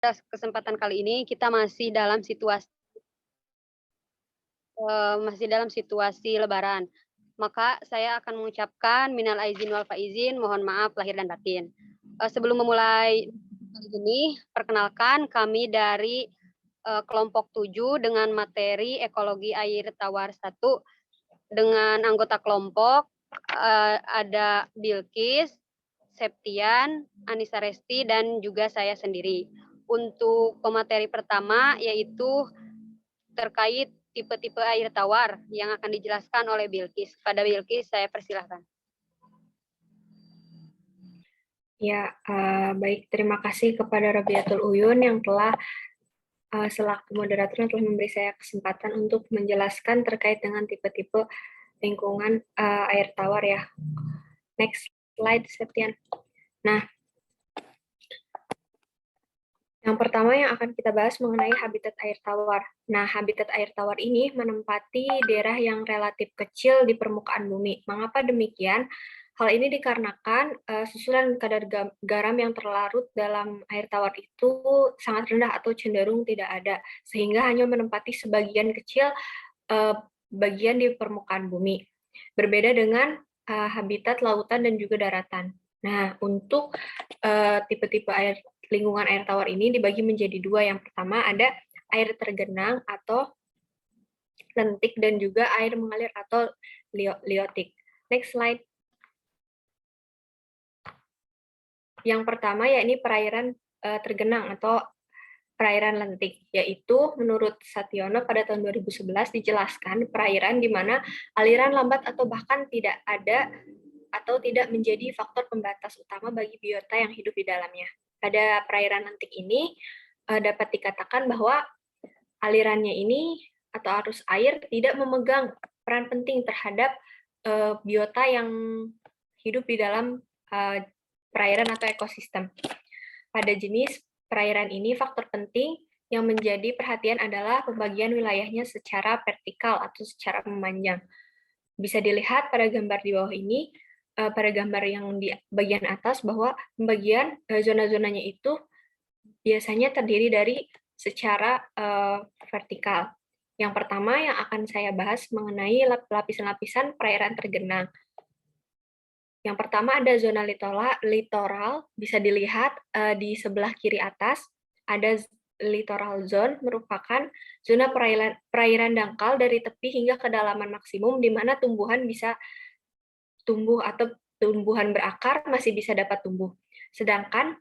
Kesempatan kali ini kita masih dalam situasi lebaran. Maka saya akan mengucapkan minal aizin wal faizin, mohon maaf lahir dan batin. Sebelum memulai kali ini, perkenalkan kami dari kelompok 7 dengan materi ekologi air tawar 1 dengan anggota kelompok ada Bilkis, Septian, Anissa Resti, dan juga saya sendiri. Untuk pemateri pertama yaitu terkait tipe-tipe air tawar yang akan dijelaskan oleh Bilkis. Pada Bilkis, saya persilahkan. Ya, baik. Terima kasih kepada Rabiatul Uyun yang telah selaku moderator yang telah memberi saya kesempatan untuk menjelaskan terkait dengan tipe-tipe lingkungan air tawar ya. Next slide, Septian. Nah, yang pertama yang akan kita bahas mengenai habitat air tawar. Nah, habitat air tawar ini menempati daerah yang relatif kecil di permukaan bumi. Mengapa demikian? Hal ini dikarenakan susunan kadar garam yang terlarut dalam air tawar itu sangat rendah atau cenderung tidak ada, sehingga hanya menempati sebagian kecil bagian di permukaan bumi. Berbeda dengan habitat lautan dan juga daratan. Nah, untuk tipe-tipe lingkungan air tawar ini dibagi menjadi dua. Yang pertama ada air tergenang atau lentik dan juga air mengalir atau liotik. Next slide. Yang pertama yakni perairan tergenang atau perairan lentik, yaitu menurut Sationo pada tahun 2011 dijelaskan perairan di mana aliran lambat atau bahkan tidak ada atau tidak menjadi faktor pembatas utama bagi biota yang hidup di dalamnya. Pada perairan lentik ini dapat dikatakan bahwa alirannya ini atau arus air tidak memegang peran penting terhadap biota yang hidup di dalam perairan atau ekosistem. Pada jenis perairan ini, faktor penting yang menjadi perhatian adalah pembagian wilayahnya secara vertikal atau secara memanjang. Bisa dilihat pada gambar di bawah ini, pada gambar yang di bagian atas, bahwa pembagian zona-zonanya itu biasanya terdiri dari secara vertikal. Yang pertama yang akan saya bahas mengenai lapisan-lapisan perairan tergenang. Yang pertama ada zona litoral, bisa dilihat di sebelah kiri atas, ada littoral zone, merupakan zona perairan dangkal dari tepi hingga kedalaman maksimum, di mana tumbuhan bisa tumbuh atau tumbuhan berakar masih bisa dapat tumbuh. Sedangkan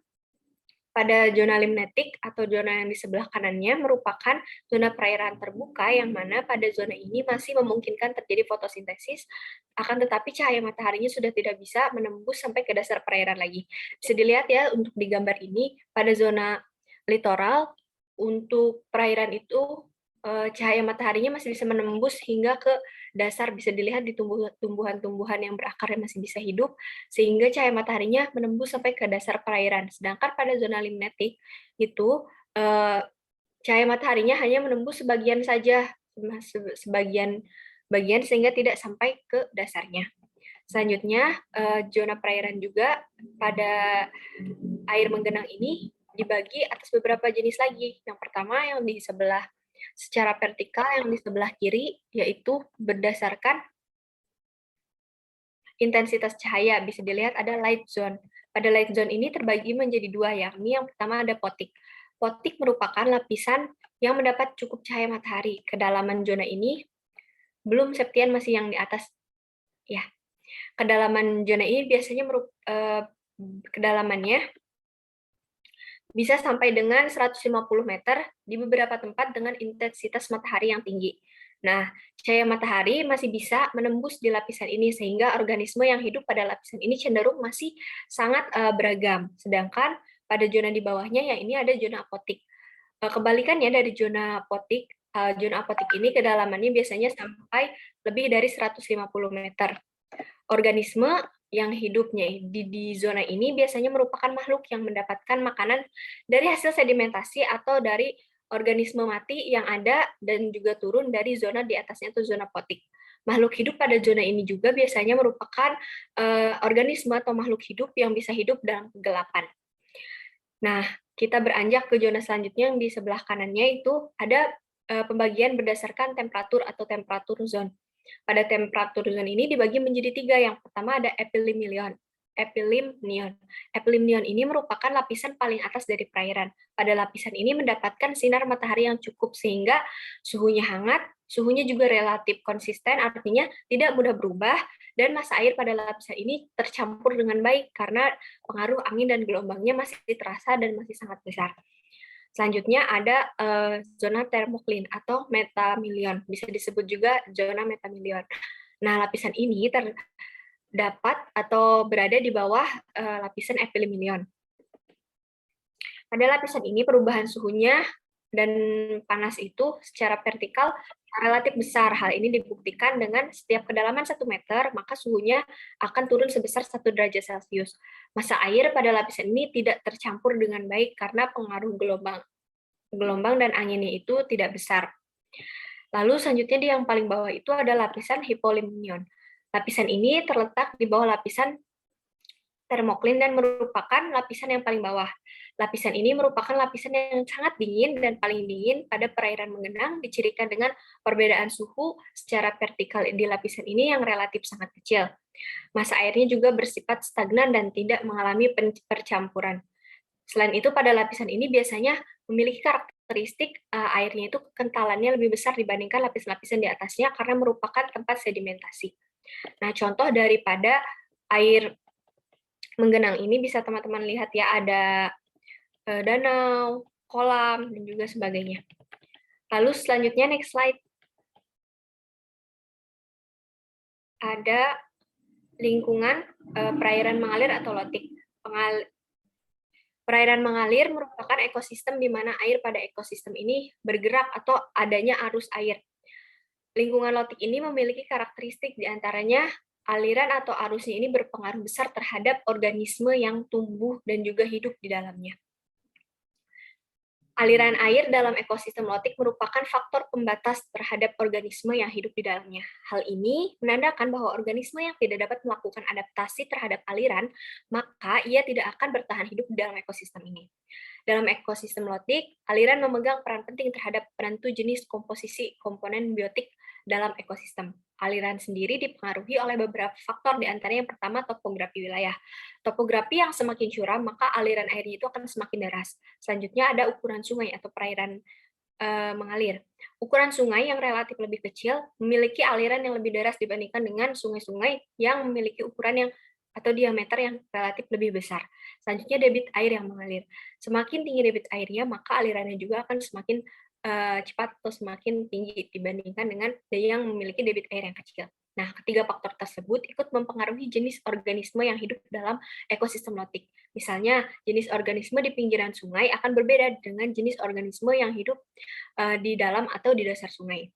pada zona limnetik atau zona yang di sebelah kanannya merupakan zona perairan terbuka yang mana pada zona ini masih memungkinkan terjadi fotosintesis, akan tetapi cahaya mataharinya sudah tidak bisa menembus sampai ke dasar perairan lagi. Bisa dilihat ya untuk di gambar ini, pada zona litoral, untuk perairan itu cahaya mataharinya masih bisa menembus hingga ke dasar, bisa dilihat di tumbuhan-tumbuhan yang berakar yang masih bisa hidup, sehingga cahaya mataharinya menembus sampai ke dasar perairan. Sedangkan pada zona limnetik itu cahaya mataharinya hanya menembus sebagian saja, sebagian bagian sehingga tidak sampai ke dasarnya. Selanjutnya, zona perairan juga pada air menggenang ini dibagi atas beberapa jenis lagi. Yang pertama yang di sebelah secara vertikal, yang di sebelah kiri, yaitu berdasarkan intensitas cahaya. Bisa dilihat ada light zone. Pada light zone ini terbagi menjadi dua, yakni yang pertama ada potik. Potik merupakan lapisan yang mendapat cukup cahaya matahari. Kedalaman zona ini belum Septian masih yang di atas. Ya, kedalaman zona ini biasanya kedalamannya bisa sampai dengan 150 meter di beberapa tempat dengan intensitas matahari yang tinggi. Nah, cahaya matahari masih bisa menembus di lapisan ini, sehingga organisme yang hidup pada lapisan ini cenderung masih sangat beragam. Sedangkan pada zona di bawahnya, yang ini ada zona apotik. Kebalikannya dari zona apotik ini kedalamannya biasanya sampai lebih dari 150 meter. Organisme yang hidupnya di zona ini biasanya merupakan makhluk yang mendapatkan makanan dari hasil sedimentasi atau dari organisme mati yang ada dan juga turun dari zona di atasnya itu zona potik. Makhluk hidup pada zona ini juga biasanya merupakan organisme atau makhluk hidup yang bisa hidup dalam kegelapan. Nah, kita beranjak ke zona selanjutnya yang di sebelah kanannya itu ada pembagian berdasarkan temperatur atau temperatur zone. Pada temperatur zone ini dibagi menjadi 3. Yang pertama ada epilimnion. Epilimnion. Epilimnion ini merupakan lapisan paling atas dari perairan. Pada lapisan ini mendapatkan sinar matahari yang cukup sehingga suhunya hangat, suhunya juga relatif konsisten, artinya tidak mudah berubah, dan massa air pada lapisan ini tercampur dengan baik karena pengaruh angin dan gelombangnya masih terasa dan masih sangat besar. Selanjutnya ada zona termoklin atau metamilion, bisa disebut juga zona metamilion. Nah, lapisan ini terdapat atau berada di bawah lapisan epilimnion. Pada lapisan ini perubahan suhunya dan panas itu secara vertikal relatif besar. Hal ini dibuktikan dengan setiap kedalaman 1 meter, maka suhunya akan turun sebesar 1 derajat Celcius. Massa air pada lapisan ini tidak tercampur dengan baik karena pengaruh gelombang dan anginnya itu tidak besar. Lalu selanjutnya di yang paling bawah itu ada lapisan hipolimnion. Lapisan ini terletak di bawah lapisan termoklin dan merupakan lapisan yang paling bawah. Lapisan ini merupakan lapisan yang sangat dingin dan paling dingin pada perairan menggenang, dicirikan dengan perbedaan suhu secara vertikal di lapisan ini yang relatif sangat kecil. Massa airnya juga bersifat stagnan dan tidak mengalami percampuran. Selain itu, pada lapisan ini biasanya memiliki karakteristik airnya itu kentalannya lebih besar dibandingkan lapis-lapisan di atasnya karena merupakan tempat sedimentasi. Nah, contoh daripada air menggenang ini bisa teman-teman lihat ya, ada danau, kolam, dan juga sebagainya. Lalu selanjutnya next slide. Ada lingkungan perairan mengalir atau lotik. Perairan mengalir merupakan ekosistem di mana air pada ekosistem ini bergerak atau adanya arus air. Lingkungan lotik ini memiliki karakteristik diantaranya aliran atau arusnya ini berpengaruh besar terhadap organisme yang tumbuh dan juga hidup di dalamnya. Aliran air dalam ekosistem lotik merupakan faktor pembatas terhadap organisme yang hidup di dalamnya. Hal ini menandakan bahwa organisme yang tidak dapat melakukan adaptasi terhadap aliran, maka ia tidak akan bertahan hidup di dalam ekosistem ini. Dalam ekosistem lotik, aliran memegang peran penting terhadap penentu jenis komposisi komponen biotik dalam ekosistem. Aliran sendiri dipengaruhi oleh beberapa faktor, diantaranya yang pertama topografi wilayah. Topografi yang semakin curam, maka aliran airnya itu akan semakin deras. Selanjutnya ada ukuran sungai atau perairan mengalir. Ukuran sungai yang relatif lebih kecil memiliki aliran yang lebih deras dibandingkan dengan sungai-sungai yang memiliki ukuran yang atau diameter yang relatif lebih besar. Selanjutnya debit air yang mengalir. Semakin tinggi debit airnya, maka alirannya juga akan semakin cepat atau semakin tinggi dibandingkan dengan yang memiliki debit air yang kecil. Nah, ketiga faktor tersebut ikut mempengaruhi jenis organisme yang hidup dalam ekosistem lotik. Misalnya, jenis organisme di pinggiran sungai akan berbeda dengan jenis organisme yang hidup di dalam atau di dasar sungai.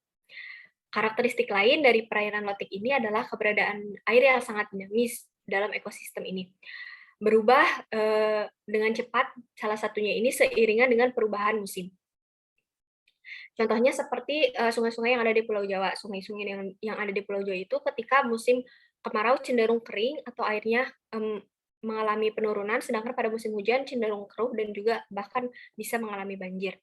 Karakteristik lain dari perairan lotik ini adalah keberadaan air yang sangat dinamis dalam ekosistem ini. Berubah dengan cepat, salah satunya ini seiringan dengan perubahan musim. Contohnya seperti sungai-sungai yang ada di Pulau Jawa. Sungai-sungai yang ada di Pulau Jawa itu ketika musim kemarau cenderung kering atau airnya mengalami penurunan, sedangkan pada musim hujan cenderung keruh dan juga bahkan bisa mengalami banjir.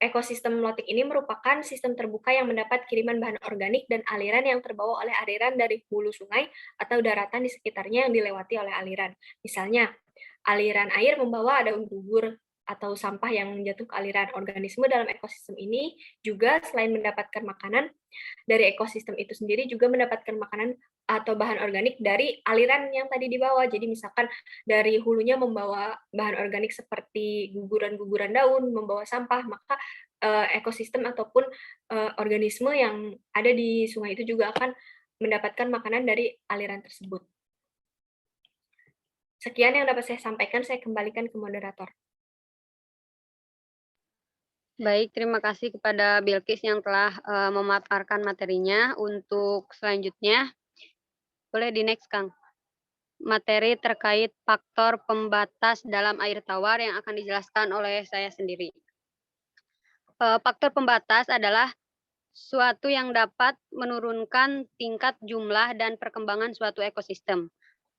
Ekosistem lotik ini merupakan sistem terbuka yang mendapat kiriman bahan organik dan aliran yang terbawa oleh aliran dari hulu sungai atau daratan di sekitarnya yang dilewati oleh aliran. Misalnya, aliran air membawa daun gugur atau sampah yang jatuh ke aliran. Organisme dalam ekosistem ini juga selain mendapatkan makanan dari ekosistem itu sendiri juga mendapatkan makanan atau bahan organik dari aliran yang tadi dibawa. Jadi misalkan dari hulunya membawa bahan organik seperti guguran-guguran daun, membawa sampah, maka ekosistem ataupun organisme yang ada di sungai itu juga akan mendapatkan makanan dari aliran tersebut. Sekian yang dapat saya sampaikan, saya kembalikan ke moderator. Baik, terima kasih kepada Bilqis yang telah memaparkan materinya. Untuk selanjutnya, boleh di next, Kang. Materi terkait faktor pembatas dalam air tawar yang akan dijelaskan oleh saya sendiri. Faktor pembatas adalah suatu yang dapat menurunkan tingkat jumlah dan perkembangan suatu ekosistem.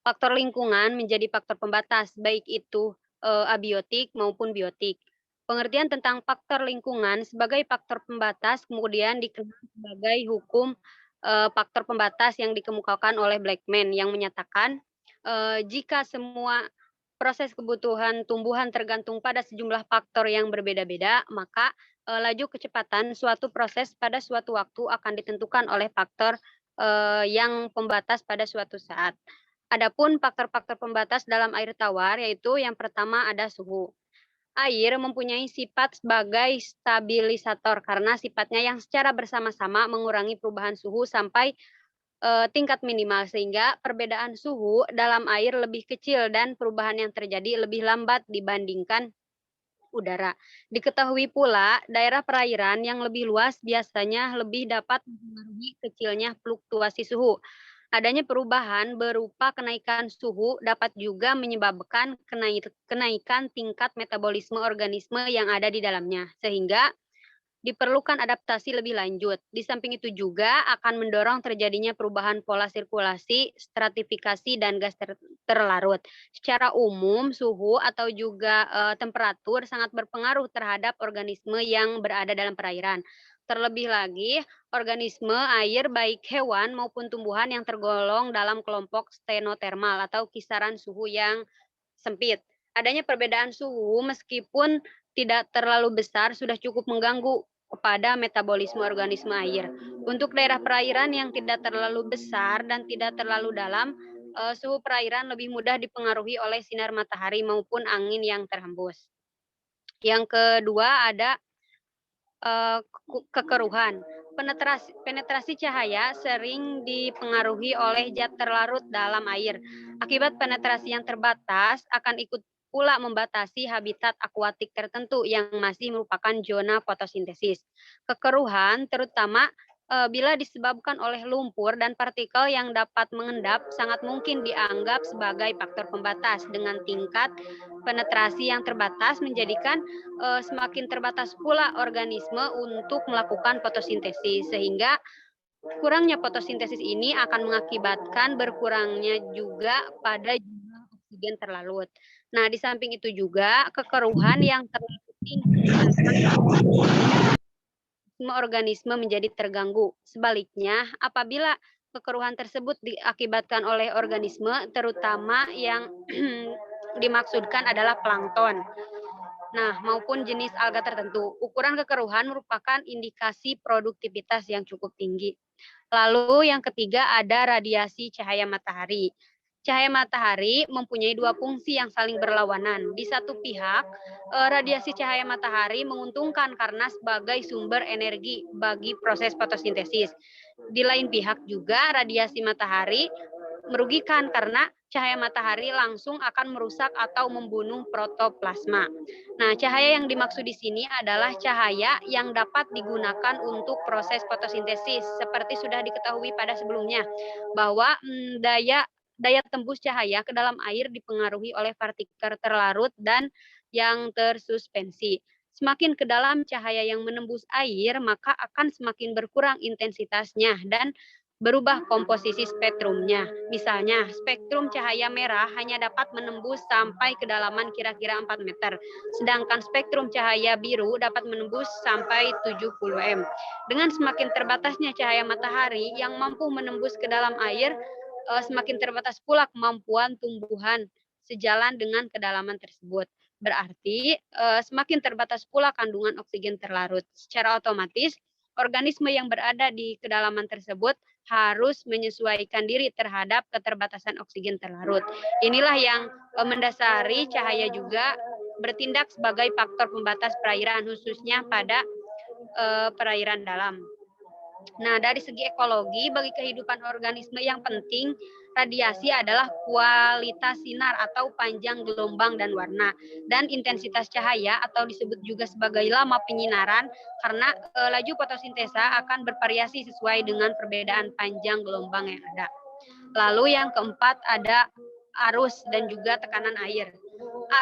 Faktor lingkungan menjadi faktor pembatas, baik itu abiotik maupun biotik. Pengertian tentang faktor lingkungan sebagai faktor pembatas kemudian dikenal sebagai hukum, faktor pembatas yang dikemukakan oleh Blackman yang menyatakan, jika semua proses kebutuhan tumbuhan tergantung pada sejumlah faktor yang berbeda-beda, maka, laju kecepatan suatu proses pada suatu waktu akan ditentukan oleh faktor, yang pembatas pada suatu saat. Adapun faktor-faktor pembatas dalam air tawar yaitu yang pertama ada suhu. Air mempunyai sifat sebagai stabilisator karena sifatnya yang secara bersama-sama mengurangi perubahan suhu sampai, tingkat minimal sehingga perbedaan suhu dalam air lebih kecil dan perubahan yang terjadi lebih lambat dibandingkan udara. Diketahui pula daerah perairan yang lebih luas biasanya lebih dapat mempengaruhi kecilnya fluktuasi suhu. Adanya perubahan berupa kenaikan suhu dapat juga menyebabkan kenaikan tingkat metabolisme organisme yang ada di dalamnya, sehingga diperlukan adaptasi lebih lanjut. Di samping itu juga akan mendorong terjadinya perubahan pola sirkulasi, stratifikasi, dan gas terlarut. Secara umum, suhu atau juga temperatur sangat berpengaruh terhadap organisme yang berada dalam perairan. Terlebih lagi, organisme air baik hewan maupun tumbuhan yang tergolong dalam kelompok stenotermal atau kisaran suhu yang sempit. Adanya perbedaan suhu meskipun tidak terlalu besar sudah cukup mengganggu kepada metabolisme organisme air. Untuk daerah perairan yang tidak terlalu besar dan tidak terlalu dalam, suhu perairan lebih mudah dipengaruhi oleh sinar matahari maupun angin yang terhembus. Yang kedua ada kekeruhan. Penetrasi cahaya sering dipengaruhi oleh zat terlarut dalam air. Akibat penetrasi yang terbatas akan ikut pula membatasi habitat akuatik tertentu yang masih merupakan zona fotosintesis. Kekeruhan terutama bila disebabkan oleh lumpur dan partikel yang dapat mengendap sangat mungkin dianggap sebagai faktor pembatas dengan tingkat penetrasi yang terbatas menjadikan semakin terbatas pula organisme untuk melakukan fotosintesis sehingga kurangnya fotosintesis ini akan mengakibatkan berkurangnya juga pada jumlah oksigen terlarut. Nah, di samping itu juga kekeruhan yang terlalu tinggi semua organisme menjadi terganggu. Sebaliknya, apabila kekeruhan tersebut diakibatkan oleh organisme, terutama yang dimaksudkan adalah plankton. Nah, maupun jenis alga tertentu. Ukuran kekeruhan merupakan indikasi produktivitas yang cukup tinggi. Lalu yang ketiga ada radiasi cahaya matahari. Cahaya matahari mempunyai dua fungsi yang saling berlawanan. Di satu pihak, radiasi cahaya matahari menguntungkan karena sebagai sumber energi bagi proses fotosintesis. Di lain pihak juga radiasi matahari merugikan karena cahaya matahari langsung akan merusak atau membunuh protoplasma. Nah, cahaya yang dimaksud di sini adalah cahaya yang dapat digunakan untuk proses fotosintesis seperti sudah diketahui pada sebelumnya bahwa daya daya tembus cahaya ke dalam air dipengaruhi oleh partikel terlarut dan yang tersuspensi. Semakin ke dalam cahaya yang menembus air, maka akan semakin berkurang intensitasnya dan berubah komposisi spektrumnya. Misalnya, spektrum cahaya merah hanya dapat menembus sampai kedalaman kira-kira 4 meter, sedangkan spektrum cahaya biru dapat menembus sampai 70 m. Dengan semakin terbatasnya cahaya matahari yang mampu menembus ke dalam air, semakin terbatas pula kemampuan tumbuhan sejalan dengan kedalaman tersebut. Berarti semakin terbatas pula kandungan oksigen terlarut. Secara otomatis, organisme yang berada di kedalaman tersebut harus menyesuaikan diri terhadap keterbatasan oksigen terlarut. Inilah yang mendasari cahaya juga bertindak sebagai faktor pembatas perairan, khususnya pada perairan dalam. Nah, dari segi ekologi, bagi kehidupan organisme yang penting, radiasi adalah kualitas sinar atau panjang gelombang dan warna, dan intensitas cahaya atau disebut juga sebagai lama penyinaran, karena laju fotosintesa akan bervariasi sesuai dengan perbedaan panjang gelombang yang ada. Lalu yang keempat ada arus dan juga tekanan air.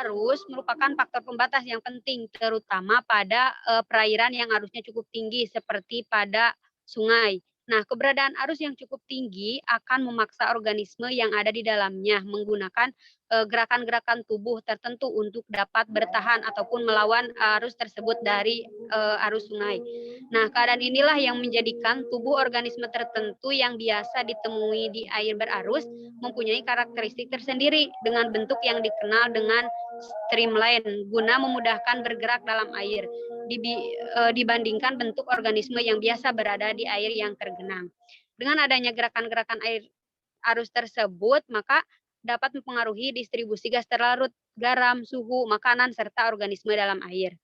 Arus merupakan faktor pembatas yang penting, terutama pada perairan yang arusnya cukup tinggi seperti pada sungai. Nah, keberadaan arus yang cukup tinggi akan memaksa organisme yang ada di dalamnya menggunakan gerakan-gerakan tubuh tertentu untuk dapat bertahan ataupun melawan arus tersebut dari arus sungai. Nah, keadaan inilah yang menjadikan tubuh organisme tertentu yang biasa ditemui di air berarus mempunyai karakteristik tersendiri dengan bentuk yang dikenal dengan streamline guna memudahkan bergerak dalam air dibandingkan bentuk organisme yang biasa berada di air yang tergenang. Dengan adanya gerakan-gerakan air arus tersebut, maka dapat mempengaruhi distribusi gas terlarut, garam, suhu, makanan, serta organisme dalam air.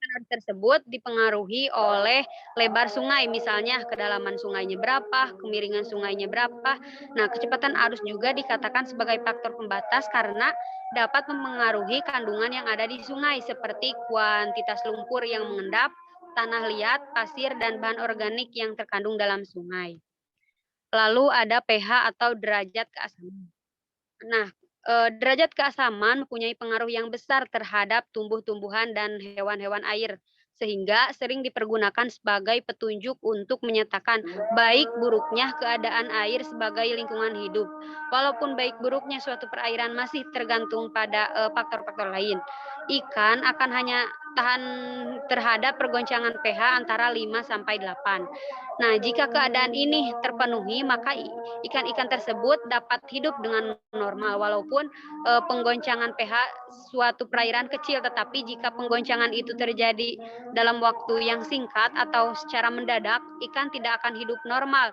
Arus tersebut dipengaruhi oleh lebar sungai, misalnya kedalaman sungainya berapa, kemiringan sungainya berapa. Nah, kecepatan arus juga dikatakan sebagai faktor pembatas karena dapat mempengaruhi kandungan yang ada di sungai seperti kuantitas lumpur yang mengendap, tanah liat, pasir, dan bahan organik yang terkandung dalam sungai. Lalu ada pH atau derajat keasaman. Nah, derajat keasaman mempunyai pengaruh yang besar terhadap tumbuh-tumbuhan dan hewan-hewan air, sehingga sering dipergunakan sebagai petunjuk untuk menyatakan baik buruknya keadaan air sebagai lingkungan hidup. Walaupun baik buruknya suatu perairan masih tergantung pada faktor-faktor lain. Ikan akan hanya tahan terhadap pergoncangan pH antara 5 sampai 8. Nah, jika keadaan ini terpenuhi, maka ikan-ikan tersebut dapat hidup dengan normal walaupun penggoncangan pH suatu perairan kecil, tetapi jika penggoncangan itu terjadi dalam waktu yang singkat atau secara mendadak, ikan tidak akan hidup normal,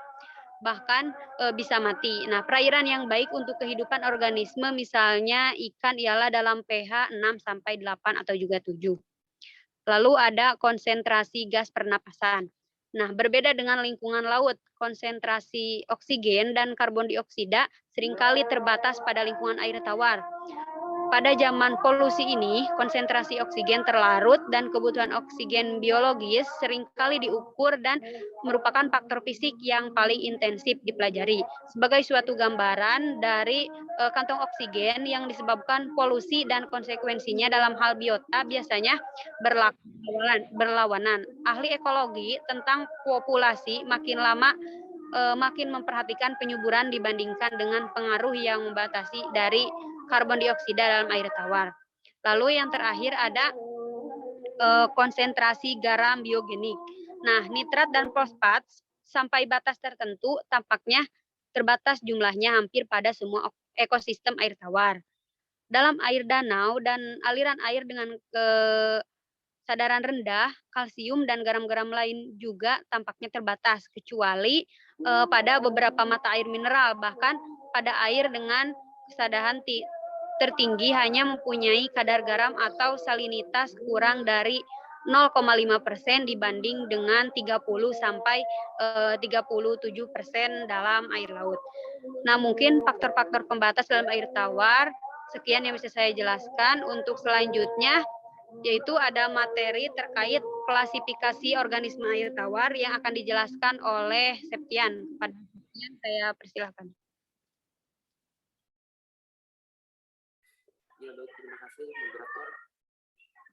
bahkan bisa mati. Nah, perairan yang baik untuk kehidupan organisme misalnya ikan ialah dalam pH 6 sampai 8 atau juga 7. Lalu ada konsentrasi gas pernapasan. Nah, berbeda dengan lingkungan laut, konsentrasi oksigen dan karbon dioksida seringkali terbatas pada lingkungan air tawar. Pada zaman polusi ini, konsentrasi oksigen terlarut dan kebutuhan oksigen biologis seringkali diukur dan merupakan faktor fisik yang paling intensif dipelajari. Sebagai suatu gambaran dari kantong oksigen yang disebabkan polusi dan konsekuensinya dalam hal biota biasanya berlawanan. Ahli ekologi tentang populasi makin lama makin memperhatikan penyuburan dibandingkan dengan pengaruh yang membatasi dari karbon dioksida dalam air tawar. Lalu yang terakhir ada konsentrasi garam biogenik. Nah, nitrat dan fosfat sampai batas tertentu tampaknya terbatas jumlahnya hampir pada semua ekosistem air tawar. Dalam air danau dan aliran air dengan kesadaran rendah, kalsium dan garam-garam lain juga tampaknya terbatas, kecuali pada beberapa mata air mineral, bahkan pada air dengan kesadaran tertinggi hanya mempunyai kadar garam atau salinitas kurang dari 0,5% dibanding dengan 30 sampai 37% dalam air laut. Nah, mungkin faktor-faktor pembatas dalam air tawar, sekian yang bisa saya jelaskan. Untuk selanjutnya, yaitu ada materi terkait klasifikasi organisme air tawar yang akan dijelaskan oleh Septian. Pada Septian, saya persilahkan. Ya, baik, terima kasih moderator.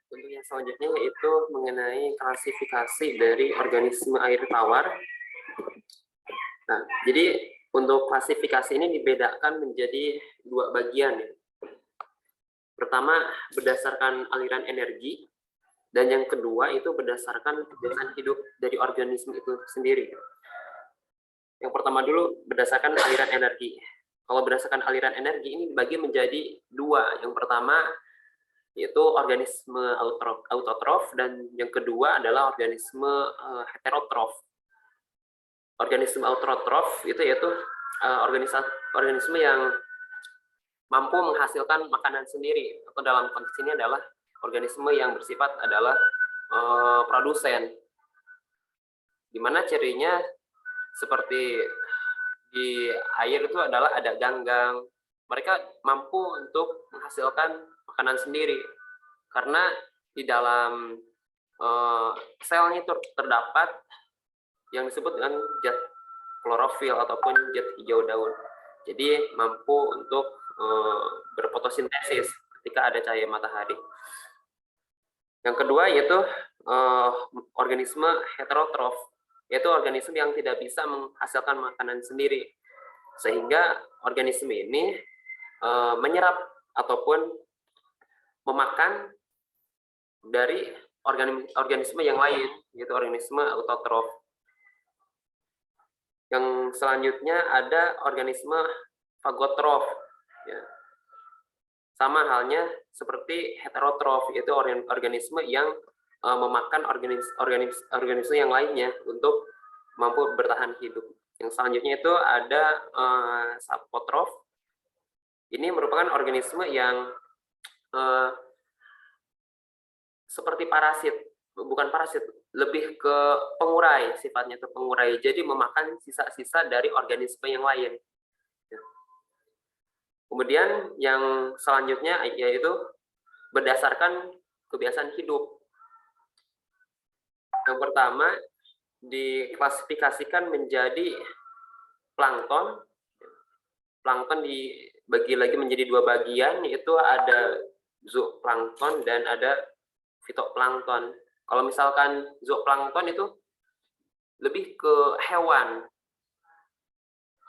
Untuk yang selanjutnya yaitu mengenai klasifikasi dari organisme air tawar. Nah, jadi untuk klasifikasi ini dibedakan menjadi dua bagian. Pertama, berdasarkan aliran energi, dan yang kedua itu berdasarkan kebiasaan hidup dari organisme itu sendiri. Yang pertama dulu berdasarkan aliran energi. Kalau berdasarkan aliran energi ini dibagi menjadi dua. Yang pertama yaitu organisme autotrof dan yang kedua adalah organisme heterotrof. Organisme autotrof itu yaitu organisme yang mampu menghasilkan makanan sendiri, atau dalam konteks ini adalah organisme yang bersifat adalah produsen. Dimana cirinya seperti di air itu adalah ada ganggang. Mereka mampu untuk menghasilkan makanan sendiri karena di dalam selnya itu terdapat yang disebut dengan zat klorofil ataupun zat hijau daun. Jadi mampu untuk berfotosintesis ketika ada cahaya matahari. Yang kedua yaitu organisme heterotrof. yaitu organisme yang tidak bisa menghasilkan makanan sendiri, sehingga organisme ini menyerap ataupun memakan dari organisme yang lain, yaitu organisme autotrof. Yang selanjutnya ada organisme fagotrof, ya. Sama halnya seperti heterotrof, yaitu organisme yang memakan organisme yang lainnya untuk mampu bertahan hidup. Yang selanjutnya itu ada sapotrof. Ini merupakan organisme yang seperti parasit, bukan parasit, lebih ke pengurai, sifatnya itu pengurai. Jadi memakan sisa-sisa dari organisme yang lain. Kemudian yang selanjutnya yaitu berdasarkan kebiasaan hidup. Yang pertama diklasifikasikan menjadi plankton. Plankton dibagi lagi menjadi dua bagian, yaitu ada zooplankton dan ada fitoplankton. Kalau misalkan zooplankton itu lebih ke hewan.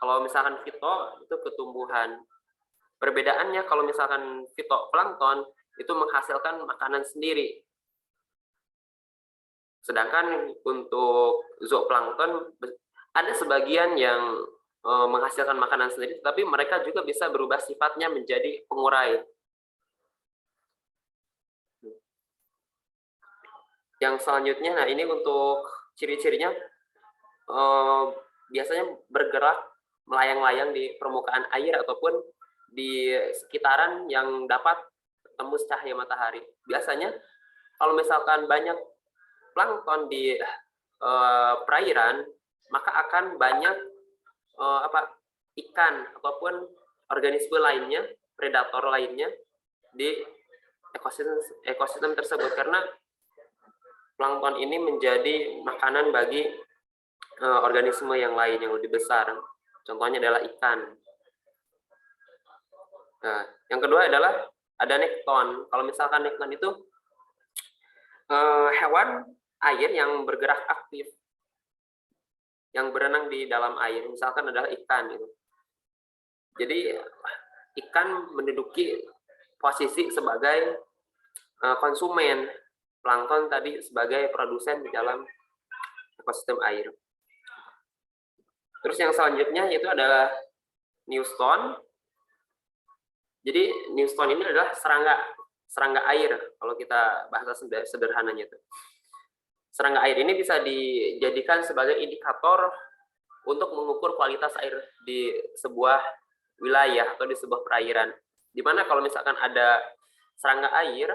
Kalau misalkan fito itu ke tumbuhan. Perbedaannya kalau misalkan fitoplankton itu menghasilkan makanan sendiri. Sedangkan untuk zooplankton ada sebagian yang menghasilkan makanan sendiri, tapi mereka juga bisa berubah sifatnya menjadi pengurai. Yang selanjutnya, nah ini untuk ciri-cirinya biasanya bergerak melayang-layang di permukaan air ataupun di sekitaran yang dapat tembus cahaya matahari. Biasanya kalau misalkan banyak plankton di perairan, maka akan banyak ikan ataupun organisme lainnya, predator lainnya di ekosistem tersebut, karena plankton ini menjadi makanan bagi organisme yang lain yang lebih besar. Contohnya adalah ikan. Nah, yang kedua adalah ada nekton. Kalau misalkan nekton itu hewan air yang bergerak aktif, yang berenang di dalam air, misalkan adalah ikan. Gitu. Jadi ikan menduduki posisi sebagai konsumen, plankton tadi sebagai produsen di dalam ekosistem air. Terus yang selanjutnya yaitu adalah newstone. Jadi newstone ini adalah serangga air, kalau kita bahasa sederhananya itu. Serangga air ini bisa dijadikan sebagai indikator untuk mengukur kualitas air di sebuah wilayah atau di sebuah perairan. Dimana kalau misalkan ada serangga air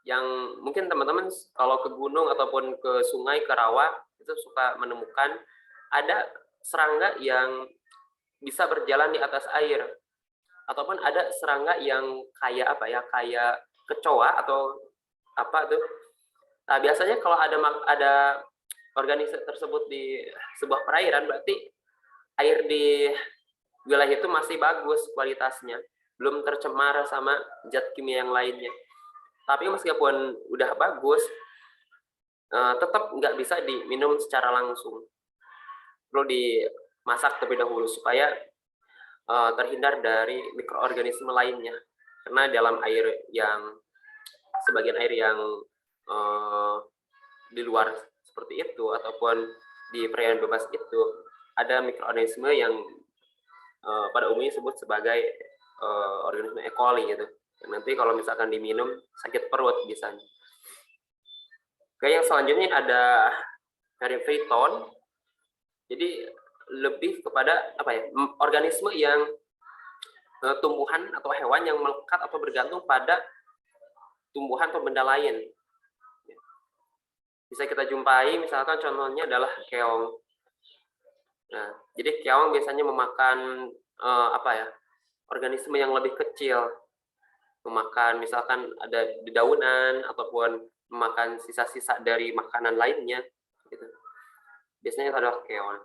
yang mungkin teman-teman kalau ke gunung ataupun ke sungai, ke rawa, itu suka menemukan ada serangga yang bisa berjalan di atas air. Ataupun ada serangga yang kayak kayak kecoa atau apa tuh. Nah, biasanya kalau ada organisme tersebut di sebuah perairan, berarti air di wilayah itu masih bagus kualitasnya, belum tercemar sama zat kimia yang lainnya. Tapi meskipun udah bagus, tetap nggak bisa diminum secara langsung. Perlu dimasak terlebih dahulu supaya terhindar dari mikroorganisme lainnya, karena dalam air yang sebagian air yang di luar seperti itu ataupun di perairan bebas itu ada mikroorganisme yang pada umumnya disebut sebagai organisme E. coli gitu. Dan nanti kalau misalkan diminum sakit perut biasanya. Oke, yang selanjutnya ada periphyton. Jadi lebih kepada organisme yang tumbuhan atau hewan yang melekat atau bergantung pada tumbuhan atau benda lain. Bisa kita jumpai, misalkan contohnya adalah keong. Nah, jadi keong biasanya memakan organisme yang lebih kecil, memakan misalkan ada dedaunan ataupun memakan sisa-sisa dari makanan lainnya. Gitu. Biasanya itu adalah keong.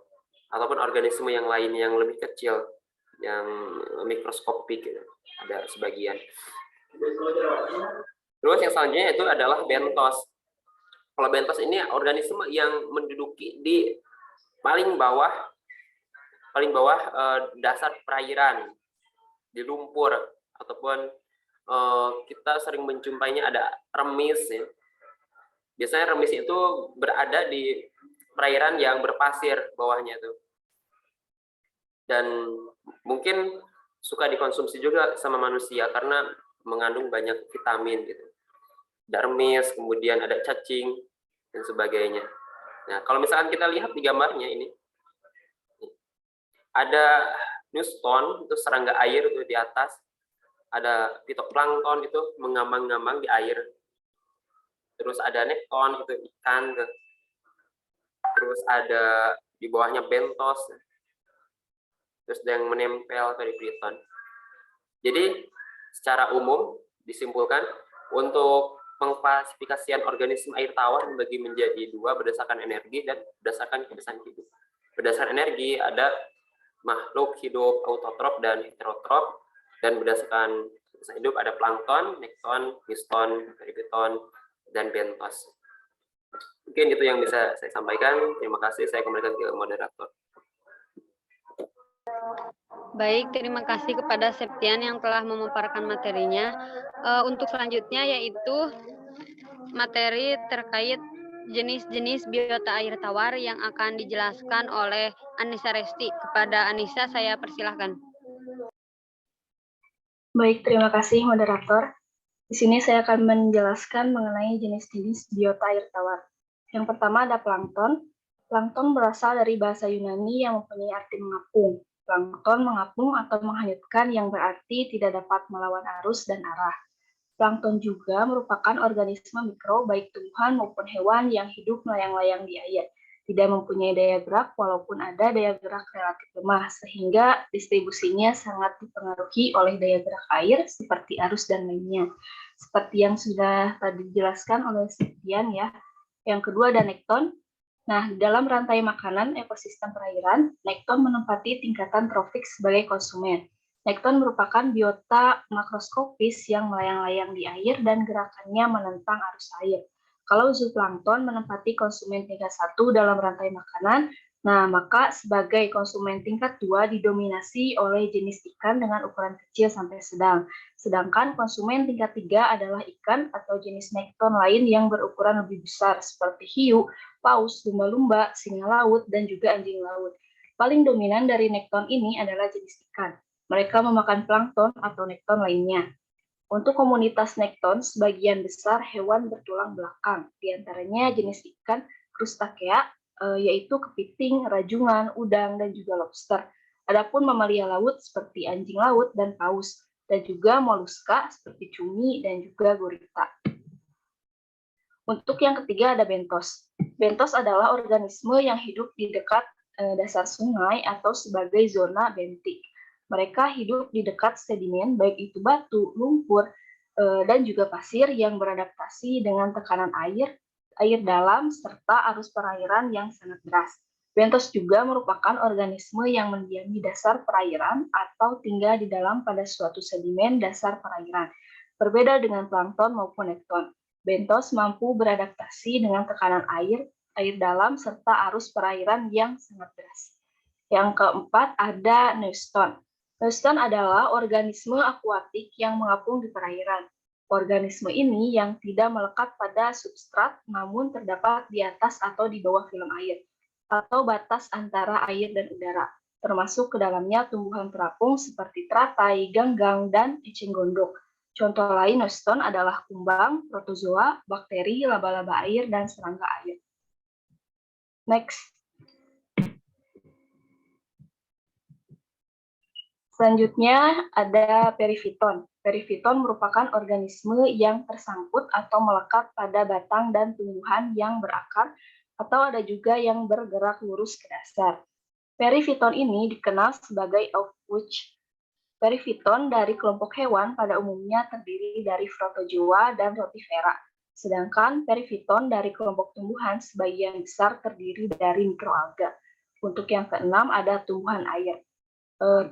Ataupun organisme yang lain yang lebih kecil, yang mikroskopik, gitu. Ada sebagian. Terus yang selanjutnya itu adalah bentos. Kalau bentos ini organisme yang menduduki di paling bawah dasar perairan di lumpur, ataupun kita sering menjumpainya ada remis ya. Biasanya remis itu berada di perairan yang berpasir bawahnya itu, dan mungkin suka dikonsumsi juga sama manusia karena mengandung banyak vitamin gitu. Ada remis, kemudian ada cacing dan sebagainya. Nah, kalau misalkan kita lihat di gambarnya ini, ada newston, itu serangga air itu di atas, ada fitoplankton itu mengambang-ngambang di air, terus ada nekton itu ikan, terus ada di bawahnya bentos, terus ada yang menempel tadi plankton. Jadi secara umum disimpulkan untuk pengklasifikasian organisme air tawar dibagi menjadi dua berdasarkan energi dan berdasarkan kebiasaan hidup. Berdasarkan energi ada makhluk hidup autotrop dan heterotrop, dan berdasarkan kebiasaan hidup ada plankton, nekton, newston, peribiton, dan bentos. Mungkin itu yang bisa saya sampaikan. Terima kasih. Saya kembalikan ke moderator. Baik, terima kasih kepada Septian yang telah memaparkan materinya. Untuk selanjutnya yaitu materi terkait jenis-jenis biota air tawar yang akan dijelaskan oleh Anissa Resti. Kepada Anissa, saya persilahkan. Baik, terima kasih moderator. Di sini saya akan menjelaskan mengenai jenis-jenis biota air tawar. Yang pertama ada plankton. Plankton berasal dari bahasa Yunani yang mempunyai arti mengapung. Plankton mengapung atau menghanyutkan, yang berarti tidak dapat melawan arus dan arah. Plankton juga merupakan organisme mikro, baik tumbuhan maupun hewan yang hidup melayang-layang di air. Tidak mempunyai daya gerak, walaupun ada daya gerak relatif lemah, sehingga distribusinya sangat dipengaruhi oleh daya gerak air seperti arus dan lainnya. Seperti yang sudah tadi dijelaskan oleh Septian ya. Yang kedua ada nekton. Nah, dalam rantai makanan ekosistem perairan, nekton menempati tingkatan trofik sebagai konsumen. Nekton merupakan biota makroskopis yang melayang-layang di air dan gerakannya menentang arus air. Kalau zooplankton menempati konsumen tingkat 1 dalam rantai makanan, nah maka sebagai konsumen tingkat 2 didominasi oleh jenis ikan dengan ukuran kecil sampai sedang. Sedangkan konsumen tingkat 3 adalah ikan atau jenis nekton lain yang berukuran lebih besar seperti hiu, paus, lumba-lumba, singa laut, dan juga anjing laut. Paling dominan dari nekton ini adalah jenis ikan. Mereka memakan plankton atau nekton lainnya. Untuk komunitas nekton, sebagian besar hewan bertulang belakang, diantaranya jenis ikan krustakea, yaitu kepiting, rajungan, udang, dan juga lobster. Adapun mamalia laut seperti anjing laut dan paus, dan juga moluska seperti cumi dan juga gurita. Untuk yang ketiga ada bentos. Bentos adalah organisme yang hidup di dekat dasar sungai atau sebagai zona bentik. Mereka hidup di dekat sedimen, baik itu batu, lumpur, dan juga pasir yang beradaptasi dengan tekanan air dalam, serta arus perairan yang sangat deras. Bentos juga merupakan organisme yang mendiami dasar perairan atau tinggal di dalam pada suatu sedimen dasar perairan. Berbeda dengan plankton maupun nekton, bentos mampu beradaptasi dengan tekanan air dalam, serta arus perairan yang sangat deras. Yang keempat ada neuston. Neuston adalah organisme akuatik yang mengapung di perairan. Organisme ini yang tidak melekat pada substrat, namun terdapat di atas atau di bawah film air, atau batas antara air dan udara, termasuk ke dalamnya tumbuhan terapung seperti teratai, ganggang, dan eceng gondok. Contoh lain neuston adalah kumbang, protozoa, bakteri, laba-laba air, dan serangga air. Next. Selanjutnya ada perifiton. Perifiton merupakan organisme yang tersangkut atau melekat pada batang dan tumbuhan yang berakar, atau ada juga yang bergerak lurus ke dasar. Perifiton ini dikenal sebagai off-witch. Perifiton dari kelompok hewan pada umumnya terdiri dari protozoa dan rotifera. Sedangkan perifiton dari kelompok tumbuhan sebagian besar terdiri dari mikroalga. Untuk yang keenam ada tumbuhan air.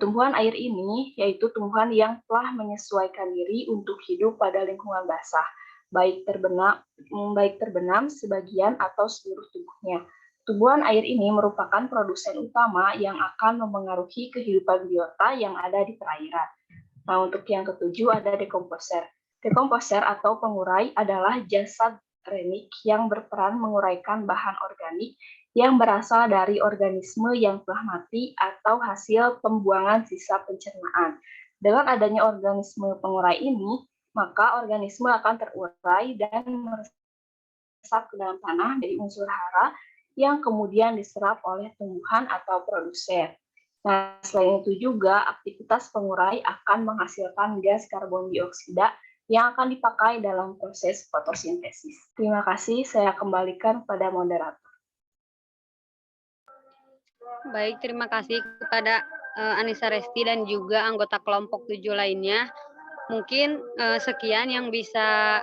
Tumbuhan air ini yaitu tumbuhan yang telah menyesuaikan diri untuk hidup pada lingkungan basah, baik terbenam sebagian atau seluruh tubuhnya. Tumbuhan air ini merupakan produsen utama yang akan memengaruhi kehidupan biota yang ada di perairan. Nah, untuk yang ketujuh ada dekomposer. Dekomposer atau pengurai adalah jasad renik yang berperan menguraikan bahan organik yang berasal dari organisme yang telah mati atau hasil pembuangan sisa pencernaan. Dengan adanya organisme pengurai ini, maka organisme akan terurai dan meresap ke dalam tanah dari unsur hara yang kemudian diserap oleh tumbuhan atau produsen. Nah, selain itu juga aktivitas pengurai akan menghasilkan gas karbon dioksida yang akan dipakai dalam proses fotosintesis. Terima kasih, saya kembalikan kepada moderator. Baik, terima kasih kepada Anissa Resti dan juga anggota kelompok 7 lainnya. Mungkin sekian yang bisa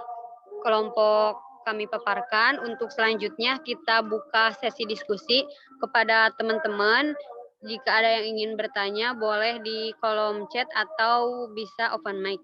kelompok kami paparkan. Untuk selanjutnya kita buka sesi diskusi kepada teman-teman. Jika ada yang ingin bertanya, boleh di kolom chat atau bisa open mic.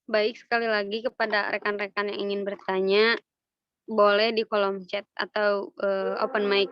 Baik, sekali lagi kepada rekan-rekan yang ingin bertanya, boleh di kolom chat atau open mic.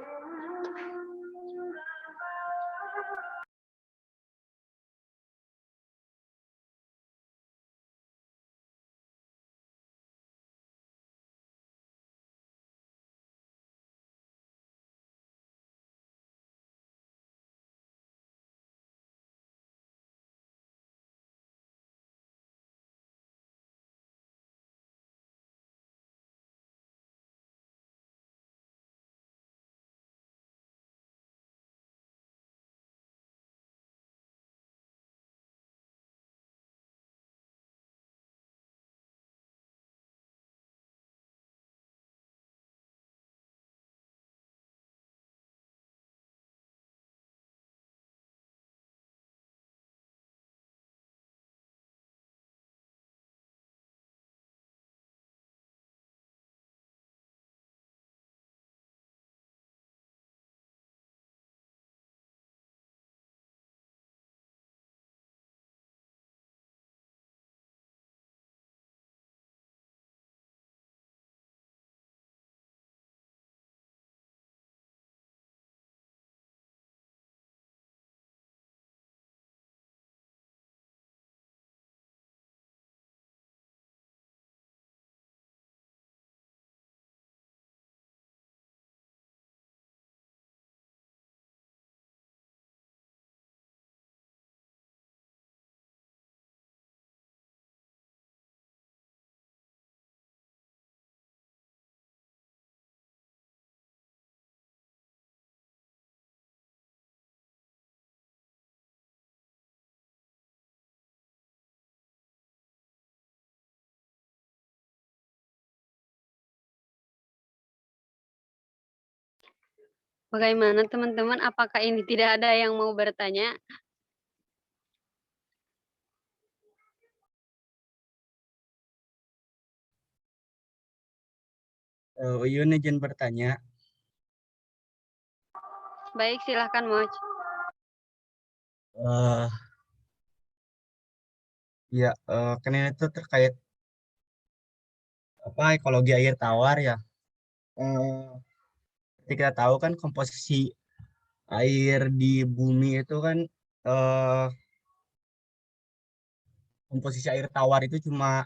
Bagaimana teman-teman, apakah ini tidak ada yang mau bertanya? Uyun izin bertanya. Baik, silahkan Moj. Ya, kan ini tuh terkait ekologi air tawar ya. Seperti kita tahu kan komposisi air di bumi itu kan komposisi air tawar itu cuma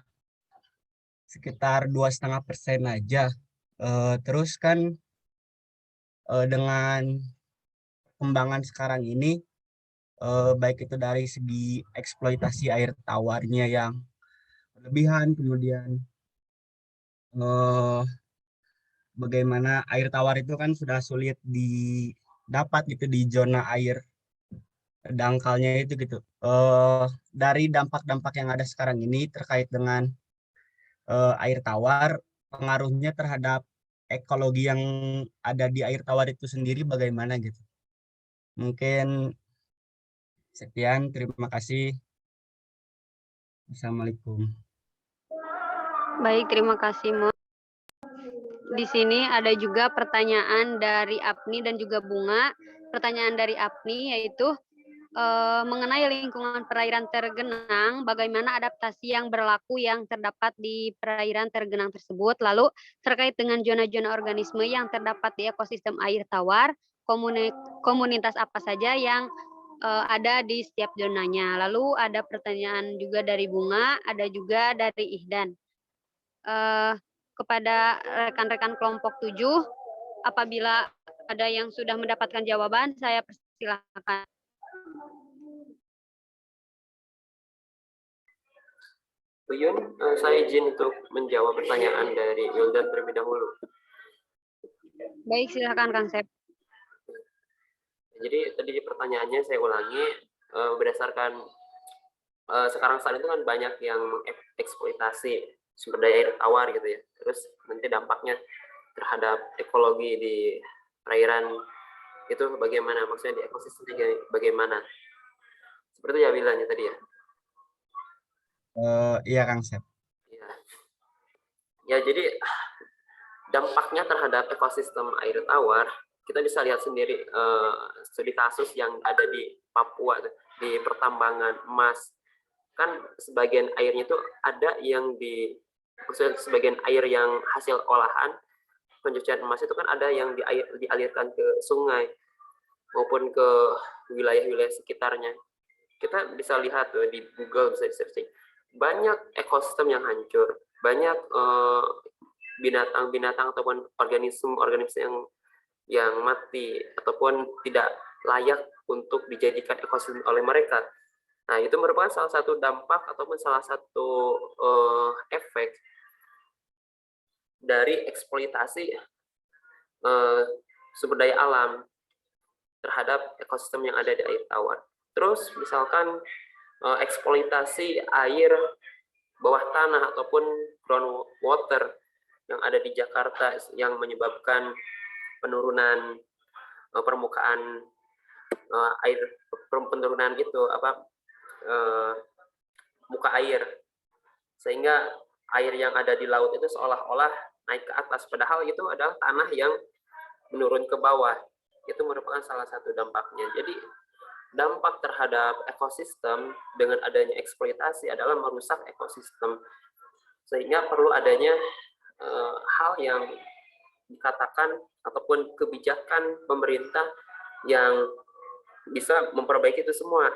sekitar 2,5% aja. Terus kan dengan perkembangan sekarang ini, baik itu dari segi eksploitasi air tawarnya yang berlebihan, kemudian bagaimana air tawar itu kan sudah sulit didapat gitu di zona air dangkalnya itu gitu. Dari dampak-dampak yang ada sekarang ini terkait dengan air tawar, pengaruhnya terhadap ekologi yang ada di air tawar itu sendiri bagaimana gitu. Mungkin sekian, terima kasih. Assalamualaikum. Baik, terima kasih, Mo. Di sini ada juga pertanyaan dari Apni dan juga Bunga. Pertanyaan dari Apni yaitu mengenai lingkungan perairan tergenang, bagaimana adaptasi yang berlaku yang terdapat di perairan tergenang tersebut, lalu terkait dengan zona-zona organisme yang terdapat di ekosistem air tawar, komunitas apa saja yang ada di setiap zonanya. Lalu ada pertanyaan juga dari Bunga, ada juga dari Ihdan. Kepada rekan-rekan kelompok 7, apabila ada yang sudah mendapatkan jawaban, saya persilakan. Uyun, saya izin untuk menjawab pertanyaan dari Wildan terlebih dahulu. Baik, silakan Kang Sep. Jadi tadi pertanyaannya saya ulangi, berdasarkan sekarang saat itu kan banyak yang eksploitasi sumber daya air tawar gitu ya. Terus nanti dampaknya terhadap ekologi di perairan itu bagaimana? Maksudnya di ekosistemnya bagaimana? Seperti ya bilangnya tadi ya. Iya Kang Sep. Ya, jadi dampaknya terhadap ekosistem air tawar kita bisa lihat sendiri studi kasus yang ada di Papua, di pertambangan emas. Kan sebagian airnya itu ada yang maksudnya sebagian air yang hasil olahan pencucian emas itu kan ada yang dialirkan ke sungai maupun ke wilayah-wilayah sekitarnya. Kita bisa lihat tuh di Google, bisa searching. Banyak ekosistem yang hancur, banyak binatang-binatang ataupun organisme yang mati ataupun tidak layak untuk dijadikan ekosistem oleh mereka. Nah, itu merupakan salah satu dampak ataupun salah satu efek dari eksploitasi sumber daya alam terhadap ekosistem yang ada di air tawar. Terus misalkan eksploitasi air bawah tanah ataupun groundwater yang ada di Jakarta yang menyebabkan penurunan permukaan air, penurunan itu muka air, sehingga air yang ada di laut itu seolah-olah naik ke atas, padahal itu adalah tanah yang menurun ke bawah. Itu merupakan salah satu dampaknya. Jadi dampak terhadap ekosistem dengan adanya eksploitasi adalah merusak ekosistem, sehingga perlu adanya hal yang dikatakan ataupun kebijakan pemerintah yang bisa memperbaiki itu semua.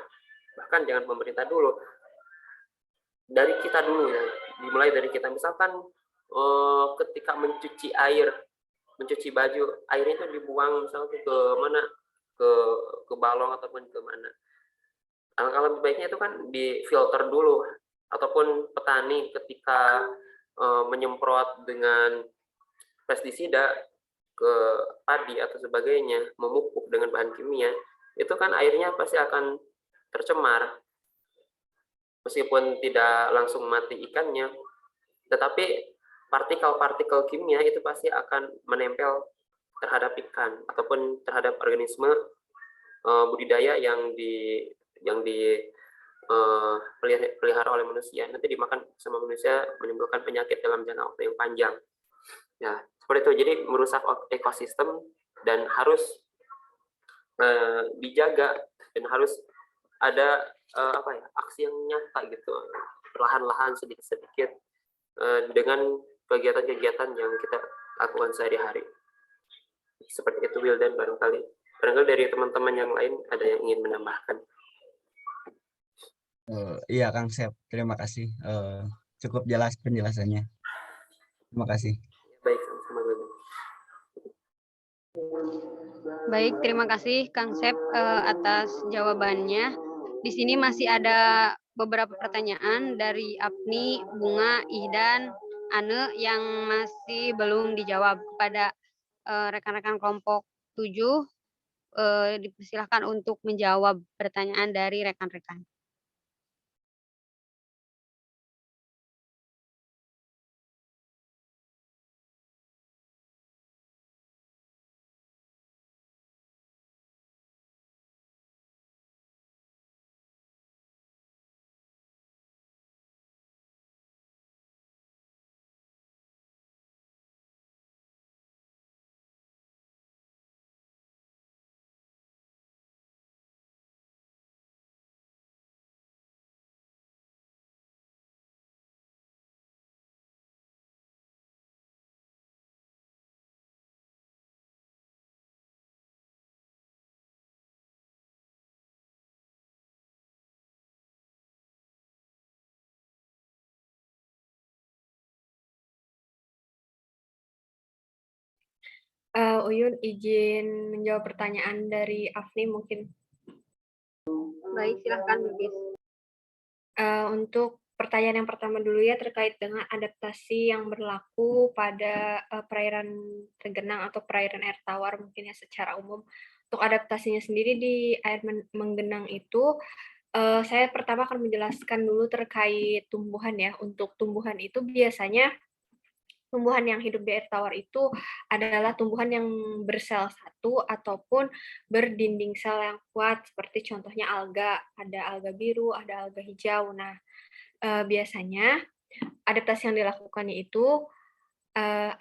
Bahkan jangan pemerintah dulu, dari kita dulu ya, dimulai dari kita. Misalkan ketika mencuci air, mencuci baju, air itu dibuang misalnya ke mana, ke balong ataupun ke mana. Alangkah lebih baiknya itu kan difilter dulu, ataupun petani ketika menyemprot dengan pestisida ke padi atau sebagainya, memupuk dengan bahan kimia, itu kan airnya pasti akan tercemar. Meskipun tidak langsung mati ikannya, tetapi partikel-partikel kimia itu pasti akan menempel terhadap ikan ataupun terhadap organisme budidaya yang dipelihara oleh manusia. Nanti dimakan sama manusia, menimbulkan penyakit dalam jangka waktu yang panjang. Ya, seperti itu. Jadi merusak ekosistem dan harus dijaga, dan harus ada aksi yang nyata gitu, perlahan-lahan, sedikit-sedikit, dengan kegiatan-kegiatan yang kita lakukan sehari-hari. Seperti itu, Wildan. Barangkali dari teman-teman yang lain ada yang ingin menambahkan. Iya Kang Sep, terima kasih. Cukup jelas penjelasannya. Terima kasih. Baik, sama-sama, Wildan. Baik, terima kasih Kang Sep atas jawabannya. Di sini masih ada beberapa pertanyaan dari Apni, Bunga, Ihdan, Ane yang masih belum dijawab. Kepada rekan-rekan kelompok 7, dipersilahkan untuk menjawab pertanyaan dari rekan-rekan. Uyun izin menjawab pertanyaan dari Afni mungkin. Baik, silahkan Bilkis. Untuk pertanyaan yang pertama dulu ya terkait dengan adaptasi yang berlaku pada perairan tergenang atau perairan air tawar mungkin ya secara umum. Untuk adaptasinya sendiri di air menggenang itu, saya pertama akan menjelaskan dulu terkait tumbuhan ya. Untuk tumbuhan itu biasanya tumbuhan yang hidup di air tawar itu adalah tumbuhan yang bersel satu ataupun berdinding sel yang kuat, seperti contohnya alga, ada alga biru, ada alga hijau. Nah, biasanya adaptasi yang dilakukannya itu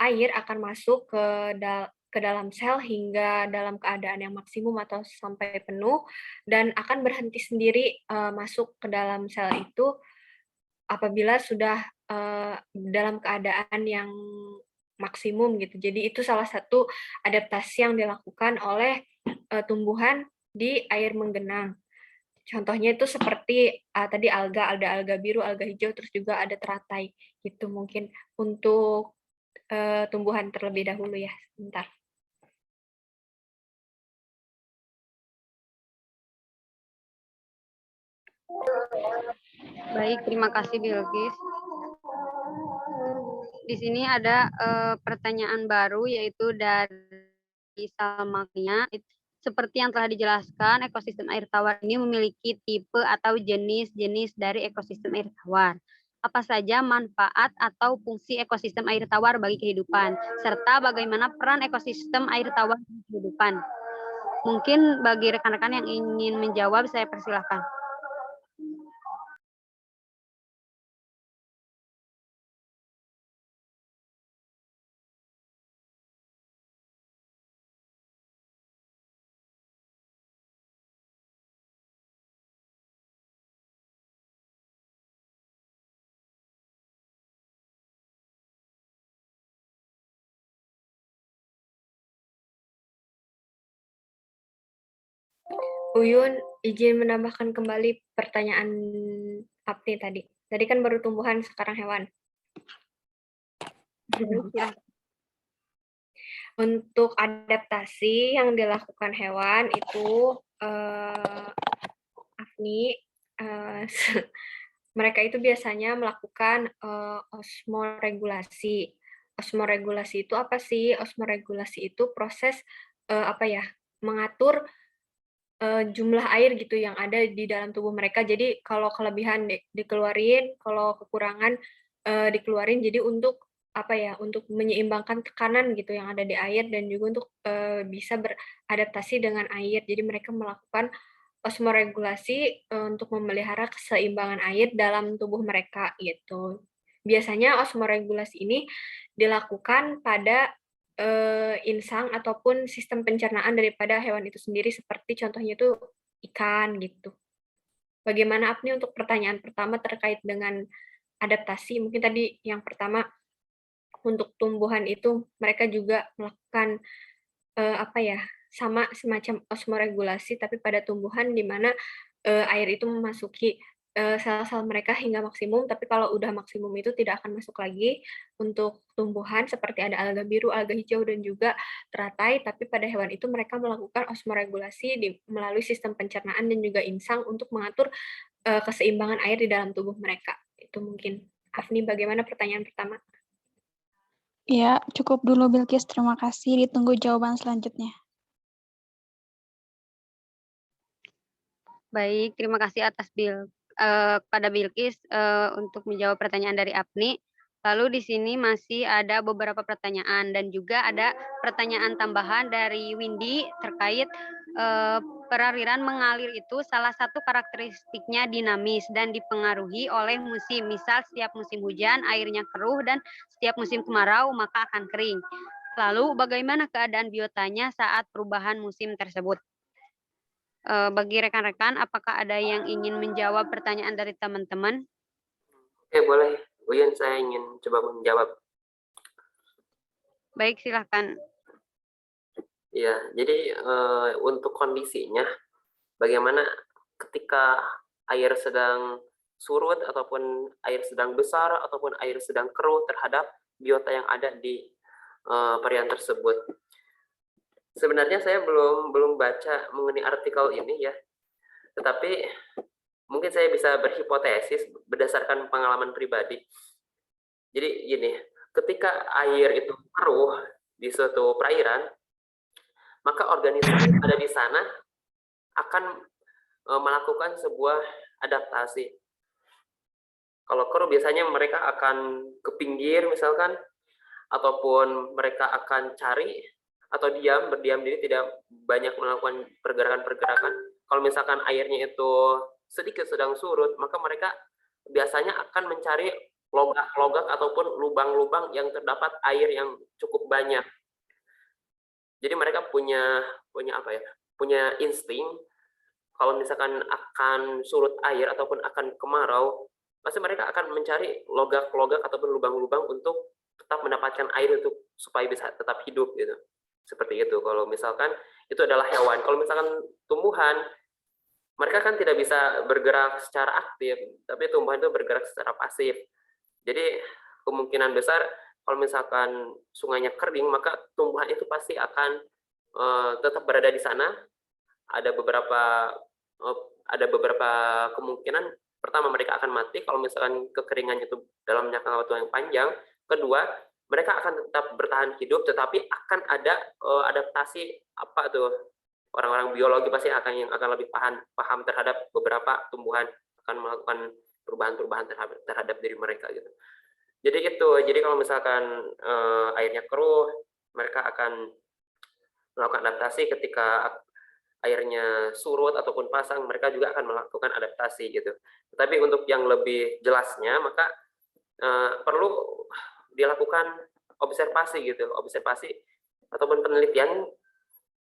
air akan masuk ke dalam sel hingga dalam keadaan yang maksimum atau sampai penuh dan akan berhenti sendiri masuk ke dalam sel itu apabila sudah dalam keadaan yang maksimum gitu. Jadi itu salah satu adaptasi yang dilakukan oleh tumbuhan di air menggenang. Contohnya itu seperti tadi alga, ada alga biru, alga hijau, terus juga ada teratai. Gitu mungkin untuk tumbuhan terlebih dahulu ya. Sebentar. Baik, terima kasih Bilkis. Di sini ada pertanyaan baru yaitu dari Salmania. Seperti yang telah dijelaskan, ekosistem air tawar ini memiliki tipe atau jenis-jenis dari ekosistem air tawar. Apa saja manfaat atau fungsi ekosistem air tawar bagi kehidupan, serta bagaimana peran ekosistem air tawar bagi kehidupan. Mungkin bagi rekan-rekan yang ingin menjawab, saya persilahkan. Uyun izin menambahkan kembali pertanyaan Apni tadi. Tadi kan baru tumbuhan, sekarang hewan. Untuk adaptasi yang dilakukan hewan itu, Afni, mereka itu biasanya melakukan osmoregulasi. Osmoregulasi itu apa sih? Osmoregulasi itu proses mengatur jumlah air gitu yang ada di dalam tubuh mereka. Jadi kalau kelebihan dikeluarin, kalau kekurangan dikeluarin. Jadi untuk untuk menyeimbangkan tekanan gitu yang ada di air dan juga untuk bisa beradaptasi dengan air. Jadi mereka melakukan osmoregulasi untuk memelihara keseimbangan air dalam tubuh mereka gitu. Biasanya osmoregulasi ini dilakukan pada insang ataupun sistem pencernaan daripada hewan itu sendiri, seperti contohnya itu ikan gitu. Bagaimana Apni untuk pertanyaan pertama terkait dengan adaptasi? Mungkin tadi yang pertama untuk tumbuhan itu mereka juga melakukan sama semacam osmoregulasi tapi pada tumbuhan di mana air itu memasuki sel-sel mereka hingga maksimum, tapi kalau udah maksimum itu tidak akan masuk lagi. Untuk tumbuhan seperti ada alga biru, alga hijau, dan juga teratai, tapi pada hewan itu mereka melakukan osmoregulasi melalui sistem pencernaan dan juga insang untuk mengatur keseimbangan air di dalam tubuh mereka. Itu mungkin. Afni, bagaimana pertanyaan pertama? Ya, cukup dulu Bilkis. Terima kasih. Ditunggu jawaban selanjutnya. Baik, terima kasih atas kepada Bilqis untuk menjawab pertanyaan dari Apni. Lalu di sini masih ada beberapa pertanyaan dan juga ada pertanyaan tambahan dari Windy terkait perairan mengalir itu salah satu karakteristiknya dinamis dan dipengaruhi oleh musim. Misal setiap musim hujan airnya keruh dan setiap musim kemarau maka akan kering. Lalu bagaimana keadaan biotanya saat perubahan musim tersebut? Bagi rekan-rekan, apakah ada yang ingin menjawab pertanyaan dari teman-teman? Oke, boleh. Uyun, saya ingin coba menjawab. Baik, silahkan. Ya, jadi untuk kondisinya, bagaimana ketika air sedang surut ataupun air sedang besar ataupun air sedang keruh terhadap biota yang ada di perairan tersebut. Sebenarnya saya belum baca mengenai artikel ini ya, tetapi mungkin saya bisa berhipotesis berdasarkan pengalaman pribadi. Jadi gini, ketika air itu keruh di suatu perairan, maka organisme yang ada di sana akan melakukan sebuah adaptasi. Kalau keruh biasanya mereka akan ke pinggir misalkan, ataupun mereka akan cari atau berdiam diri, tidak banyak melakukan pergerakan-pergerakan. Kalau misalkan airnya itu sedikit sedang surut, maka mereka biasanya akan mencari logak-logak ataupun lubang-lubang yang terdapat air yang cukup banyak. Jadi mereka punya apa ya? Punya insting kalau misalkan akan surut air ataupun akan kemarau, pasti mereka akan mencari logak-logak ataupun lubang-lubang untuk tetap mendapatkan air untuk supaya bisa tetap hidup gitu. Seperti itu. Kalau misalkan itu adalah hewan. Kalau misalkan tumbuhan, mereka kan tidak bisa bergerak secara aktif, tapi tumbuhan itu bergerak secara pasif. Jadi kemungkinan besar kalau misalkan sungainya kering, maka tumbuhan itu pasti akan tetap berada di sana. Ada beberapa kemungkinan. Pertama, mereka akan mati kalau misalkan kekeringan itu dalam jangka waktu yang panjang. Kedua, mereka akan tetap bertahan hidup, tetapi akan ada adaptasi apa tuh, orang-orang biologi pasti akan lebih paham terhadap beberapa tumbuhan, akan melakukan perubahan-perubahan terhadap diri mereka gitu. Jadi itu, jadi kalau misalkan airnya keruh, mereka akan melakukan adaptasi. Ketika airnya surut ataupun pasang, mereka juga akan melakukan adaptasi gitu. Tetapi untuk yang lebih jelasnya, maka perlu dilakukan observasi gitu, observasi ataupun penelitian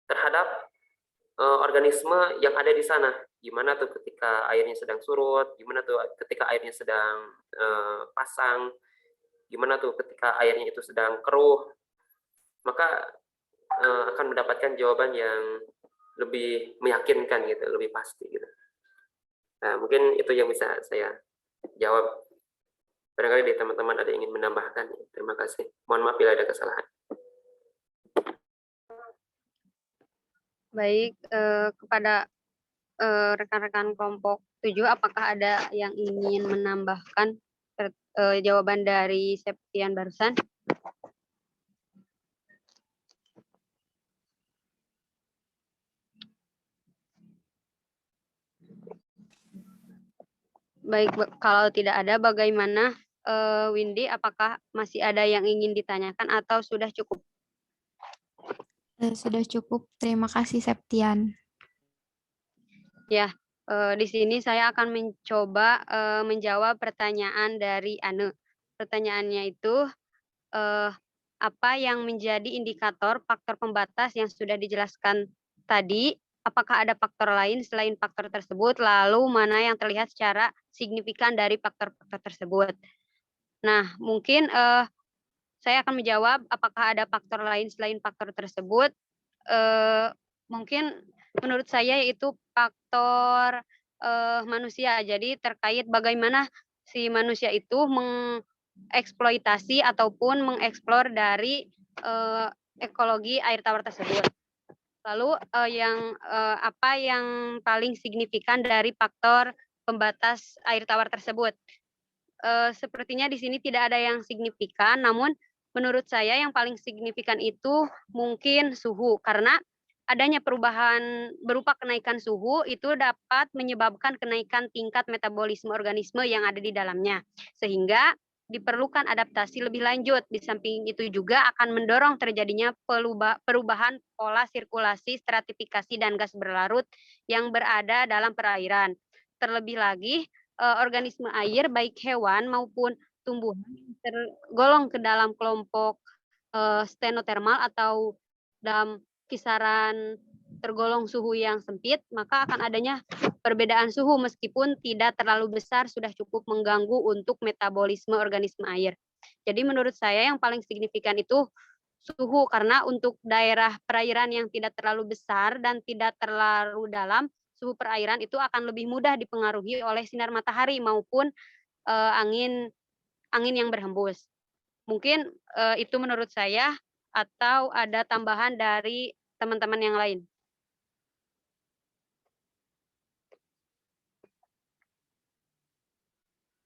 terhadap organisme yang ada di sana. Gimana tuh ketika airnya sedang surut, gimana tuh ketika airnya sedang pasang, gimana tuh ketika airnya itu sedang keruh. Maka akan mendapatkan jawaban yang lebih meyakinkan gitu, lebih pasti gitu. Nah, mungkin itu yang bisa saya jawab. Barangkali dari teman-teman ada yang ingin menambahkan. Terima kasih. Mohon maaf bila ada kesalahan. Baik, kepada rekan-rekan kelompok 7, apakah ada yang ingin menambahkan jawaban dari Septian barusan? Baik, kalau tidak ada, bagaimana Windy? Apakah masih ada yang ingin ditanyakan atau sudah cukup? Sudah cukup. Terima kasih, Septian. Ya, di sini saya akan mencoba menjawab pertanyaan dari Ane. Pertanyaannya itu, apa yang menjadi indikator faktor pembatas yang sudah dijelaskan tadi? Apakah ada faktor lain selain faktor tersebut? Lalu mana yang terlihat secara signifikan dari faktor-faktor tersebut? Nah, mungkin saya akan menjawab apakah ada faktor lain selain faktor tersebut. Mungkin menurut saya yaitu faktor manusia. Jadi terkait bagaimana si manusia itu mengeksploitasi ataupun mengeksplor dari ekologi air tawar tersebut. Lalu apa yang paling signifikan dari faktor pembatas air tawar tersebut? Sepertinya di sini tidak ada yang signifikan, namun menurut saya yang paling signifikan itu mungkin suhu, karena adanya perubahan berupa kenaikan suhu itu dapat menyebabkan kenaikan tingkat metabolisme organisme yang ada di dalamnya, sehingga diperlukan adaptasi lebih lanjut. Di samping itu juga akan mendorong terjadinya perubahan pola sirkulasi, stratifikasi, dan gas berlarut yang berada dalam perairan. Terlebih lagi, organisme air baik hewan maupun tumbuhan yang tergolong ke dalam kelompok stenotermal atau dalam kisaran tergolong suhu yang sempit, maka akan adanya perbedaan suhu meskipun tidak terlalu besar sudah cukup mengganggu untuk metabolisme organisme air. Jadi menurut saya yang paling signifikan itu suhu, karena untuk daerah perairan yang tidak terlalu besar dan tidak terlalu dalam, suhu perairan itu akan lebih mudah dipengaruhi oleh sinar matahari maupun angin yang berhembus. Mungkin itu menurut saya, atau ada tambahan dari teman-teman yang lain?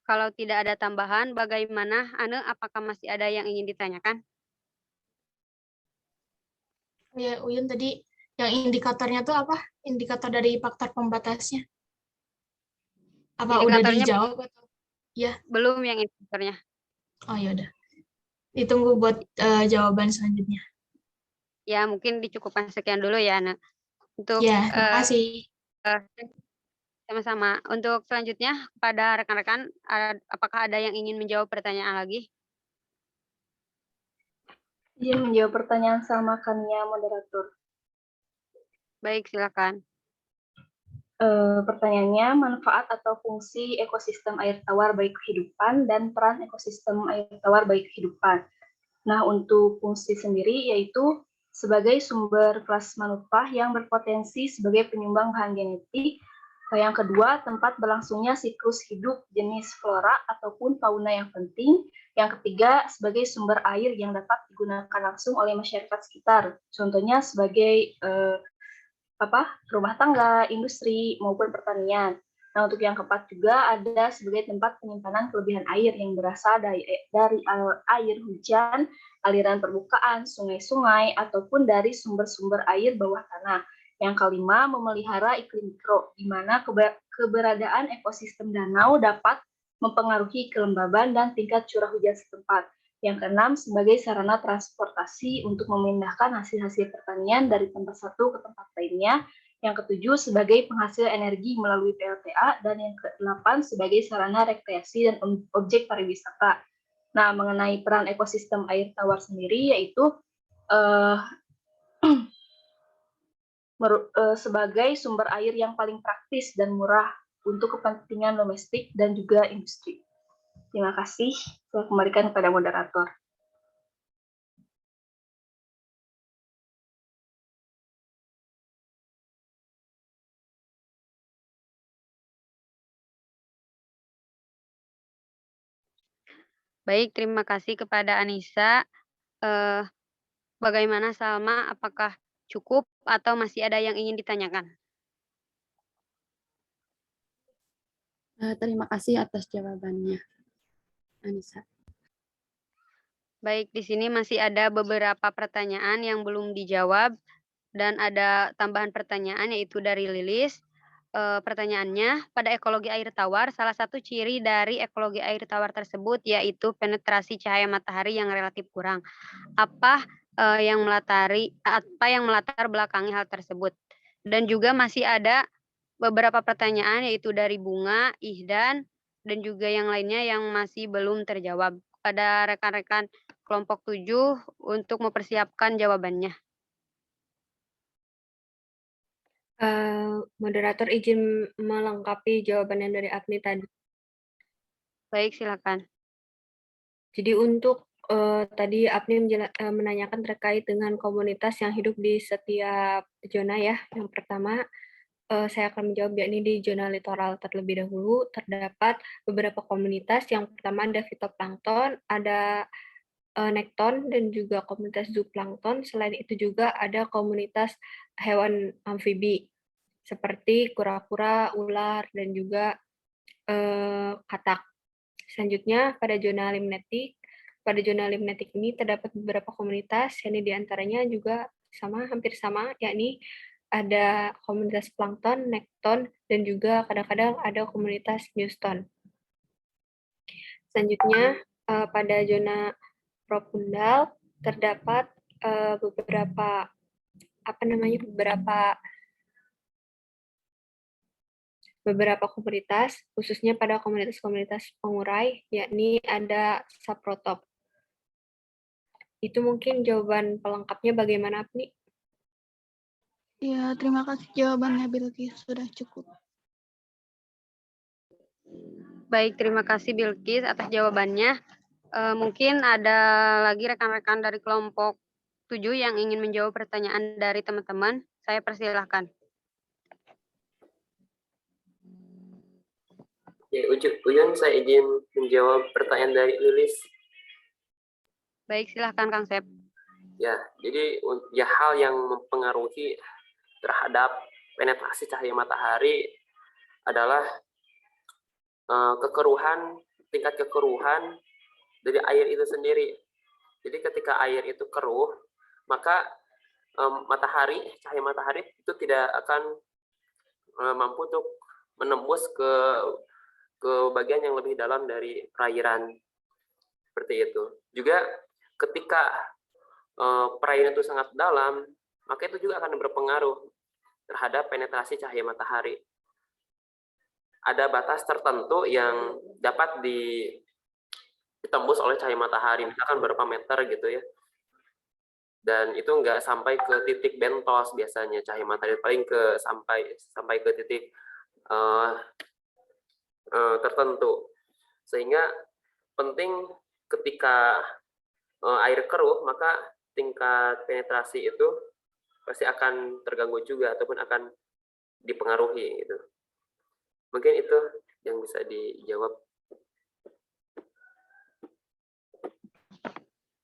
Kalau tidak ada tambahan, bagaimana, Ane? Apakah masih ada yang ingin ditanyakan? Ya, Uyun tadi yang indikatornya tuh apa? Indikator dari faktor pembatasnya. Apa udah Indikatornya dijawab atau? Ya, belum yang indikatornya. oh ya udah. Ditunggu buat jawaban selanjutnya. Ya, mungkin dicukupkan sekian dulu ya, Ane. Untuk Ya, terima kasih. sama-sama. Untuk selanjutnya, pada rekan-rekan, apakah ada yang ingin menjawab pertanyaan lagi? Izin menjawab pertanyaan sama Kania, moderator. Baik, silakan. Pertanyaannya, manfaat atau fungsi ekosistem air tawar bagi kehidupan dan peran ekosistem air tawar bagi kehidupan. Nah, untuk fungsi sendiri yaitu sebagai sumber plasma nutfah yang berpotensi sebagai penyumbang bahan genetik. Yang kedua, tempat berlangsungnya siklus hidup jenis flora ataupun fauna yang penting. Yang ketiga, sebagai sumber air yang dapat digunakan langsung oleh masyarakat sekitar. Contohnya sebagai rumah tangga, industri, maupun pertanian. Nah, untuk yang keempat juga ada sebagai tempat penyimpanan kelebihan air yang berasal dari air hujan, aliran permukaan, sungai-sungai, ataupun dari sumber-sumber air bawah tanah. Yang kelima, memelihara iklim mikro, di mana keberadaan ekosistem danau dapat mempengaruhi kelembaban dan tingkat curah hujan setempat. Yang keenam, sebagai sarana transportasi untuk memindahkan hasil-hasil pertanian dari tempat satu ke tempat lainnya. Yang ketujuh, sebagai penghasil energi melalui PLTA. Dan yang kedelapan, sebagai sarana rekreasi dan objek pariwisata. Nah, mengenai peran ekosistem air tawar sendiri, yaitu sebagai sumber air yang paling praktis dan murah untuk kepentingan domestik dan juga industri. Terima kasih. Saya kembalikan kepada moderator. Baik, terima kasih kepada Anissa. Bagaimana Salma? Apakah cukup atau masih ada yang ingin ditanyakan? Terima kasih atas jawabannya, Anissa. Baik, di sini masih ada beberapa pertanyaan yang belum dijawab dan ada tambahan pertanyaan yaitu dari Lilis. Pertanyaannya, pada ekologi air tawar, salah satu ciri dari ekologi air tawar tersebut yaitu penetrasi cahaya matahari yang relatif kurang. Apa yang melatar belakangi hal tersebut? Dan juga masih ada beberapa pertanyaan yaitu dari Bunga, Ihdan, dan juga yang lainnya yang masih belum terjawab. Pada rekan-rekan kelompok 7 untuk mempersiapkan jawabannya. Moderator izin melengkapi jawaban yang dari Agni tadi. Baik, silakan. Jadi untuk tadi Agni menanyakan terkait dengan komunitas yang hidup di setiap zona ya. Yang pertama, saya akan menjawab yakni di zona litoral terlebih dahulu terdapat beberapa komunitas. Yang pertama ada fitoplankton, ada nekton, dan juga komunitas zooplankton. Selain itu juga ada komunitas hewan amfibi seperti kura-kura, ular, dan juga katak. Selanjutnya pada zona limnetik. Pada zona limnetik ini terdapat beberapa komunitas, yakni diantaranya juga hampir sama, yakni ada komunitas plankton, nekton, dan juga kadang-kadang ada komunitas newston. Selanjutnya, pada zona propundal terdapat beberapa komunitas, khususnya pada komunitas-komunitas pengurai, yakni ada saprotop. Itu mungkin jawaban pelengkapnya bagaimana, nih? Ya, terima kasih jawabannya Bilqis, sudah cukup. Baik, terima kasih Bilqis atas jawabannya. Mungkin ada lagi rekan-rekan dari kelompok 7 yang ingin menjawab pertanyaan dari teman-teman. Saya persilahkan. Ya, Uyun, saya izin menjawab pertanyaan dari Lilis. Baik, silahkan Kang Sep. Ya, jadi ya hal yang mempengaruhi terhadap penetrasi cahaya matahari adalah tingkat kekeruhan dari air itu sendiri. Jadi ketika air itu keruh, maka cahaya matahari itu tidak akan mampu untuk menembus ke bagian yang lebih dalam dari perairan. Seperti itu. Juga ketika perairan itu sangat dalam, maka itu juga akan berpengaruh terhadap penetrasi cahaya matahari. Ada batas tertentu yang dapat ditembus oleh cahaya matahari, misalkan berapa meter gitu ya. Dan itu nggak sampai ke titik bentos biasanya cahaya matahari, paling sampai ke titik tertentu. Sehingga penting ketika air keruh, maka tingkat penetrasi itu pasti akan terganggu juga ataupun akan dipengaruhi gitu. Mungkin itu yang bisa dijawab.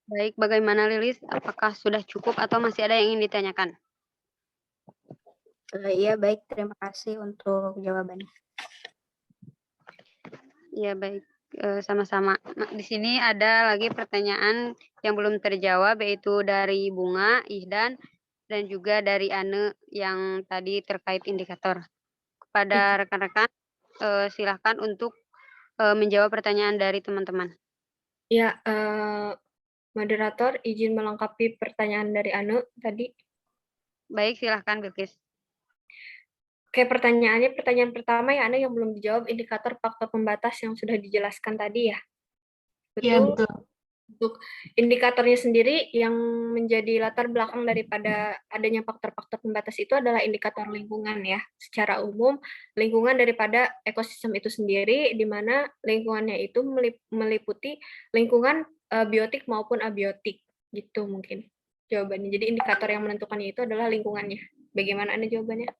Baik, bagaimana Lilis? Apakah sudah cukup atau masih ada yang ingin ditanyakan? Iya, baik. Terima kasih untuk jawabannya. Iya, baik. Sama-sama. Nah, di sini ada lagi pertanyaan yang belum terjawab, yaitu dari Bunga, Ihdan, dan juga dari Ane yang tadi terkait indikator. Kepada rekan-rekan, silahkan untuk menjawab pertanyaan dari teman-teman. Ya, moderator, izin melengkapi pertanyaan dari Anu tadi. Baik, silahkan Bilqis. Oke, pertanyaan pertama ya, Anu yang belum dijawab, indikator faktor pembatas yang sudah dijelaskan tadi ya. Iya, betul. Untuk indikatornya sendiri yang menjadi latar belakang daripada adanya faktor-faktor pembatas itu adalah indikator lingkungan ya. Secara umum, lingkungan daripada ekosistem itu sendiri, di mana lingkungannya itu meliputi lingkungan biotik maupun abiotik, gitu mungkin jawabannya. Jadi indikator yang menentukannya itu adalah lingkungannya. Bagaimana Anda jawabannya?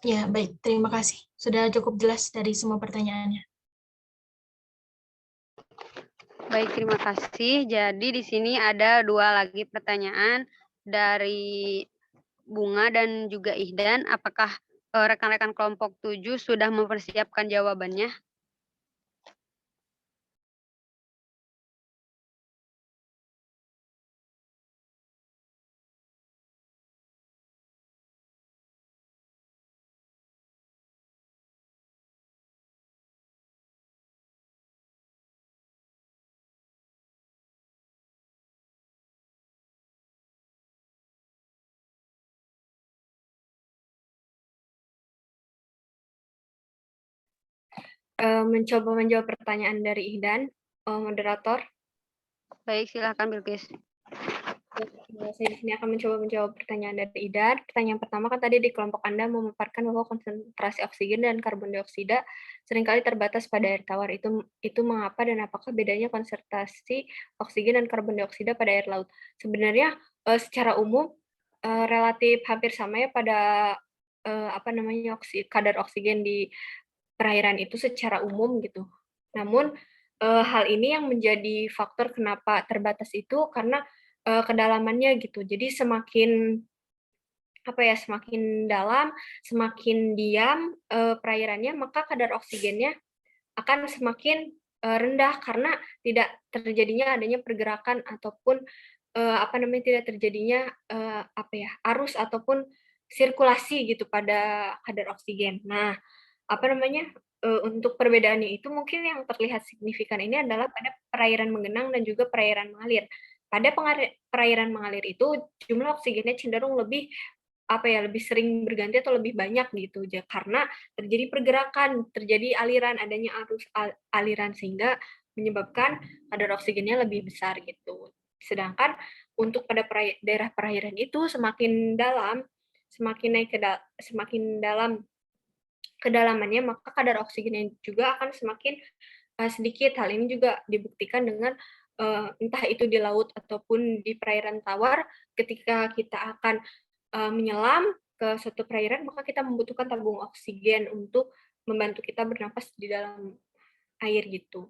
Ya, baik. Terima kasih. Sudah cukup jelas dari semua pertanyaannya. Baik, terima kasih. Jadi di sini ada 2 lagi pertanyaan dari Bunga dan juga Ihdan. Apakah rekan-rekan kelompok 7 sudah mempersiapkan jawabannya? Mencoba menjawab pertanyaan dari Ihdan, moderator. Baik, silakan Bilqis. Saya di sini akan mencoba menjawab pertanyaan dari Ihdan. Pertanyaan pertama kan tadi di kelompok Anda memaparkan bahwa konsentrasi oksigen dan karbon dioksida seringkali terbatas pada air tawar. Itu mengapa dan apakah bedanya konsentrasi oksigen dan karbon dioksida pada air laut? Sebenarnya secara umum relatif hampir sama ya pada kadar oksigen di perairan itu secara umum gitu. Namun hal ini yang menjadi faktor kenapa terbatas itu karena kedalamannya gitu. Jadi semakin dalam, semakin diam perairannya, maka kadar oksigennya akan semakin rendah karena tidak terjadinya adanya pergerakan ataupun tidak terjadinya arus ataupun sirkulasi gitu pada kadar oksigen. Nah, untuk perbedaannya itu mungkin yang terlihat signifikan ini adalah pada perairan menggenang dan juga perairan mengalir. Pada perairan mengalir itu jumlah oksigennya cenderung lebih lebih sering berganti atau lebih banyak gitu aja, karena terjadi pergerakan, terjadi aliran, adanya arus aliran sehingga menyebabkan kadar oksigennya lebih besar gitu. Sedangkan untuk pada daerah perairan itu semakin dalam, semakin dalam kedalamannya, maka kadar oksigennya juga akan semakin sedikit. Hal ini juga dibuktikan dengan entah itu di laut ataupun di perairan tawar, ketika kita akan menyelam ke suatu perairan, maka kita membutuhkan tabung oksigen untuk membantu kita bernafas di dalam air gitu.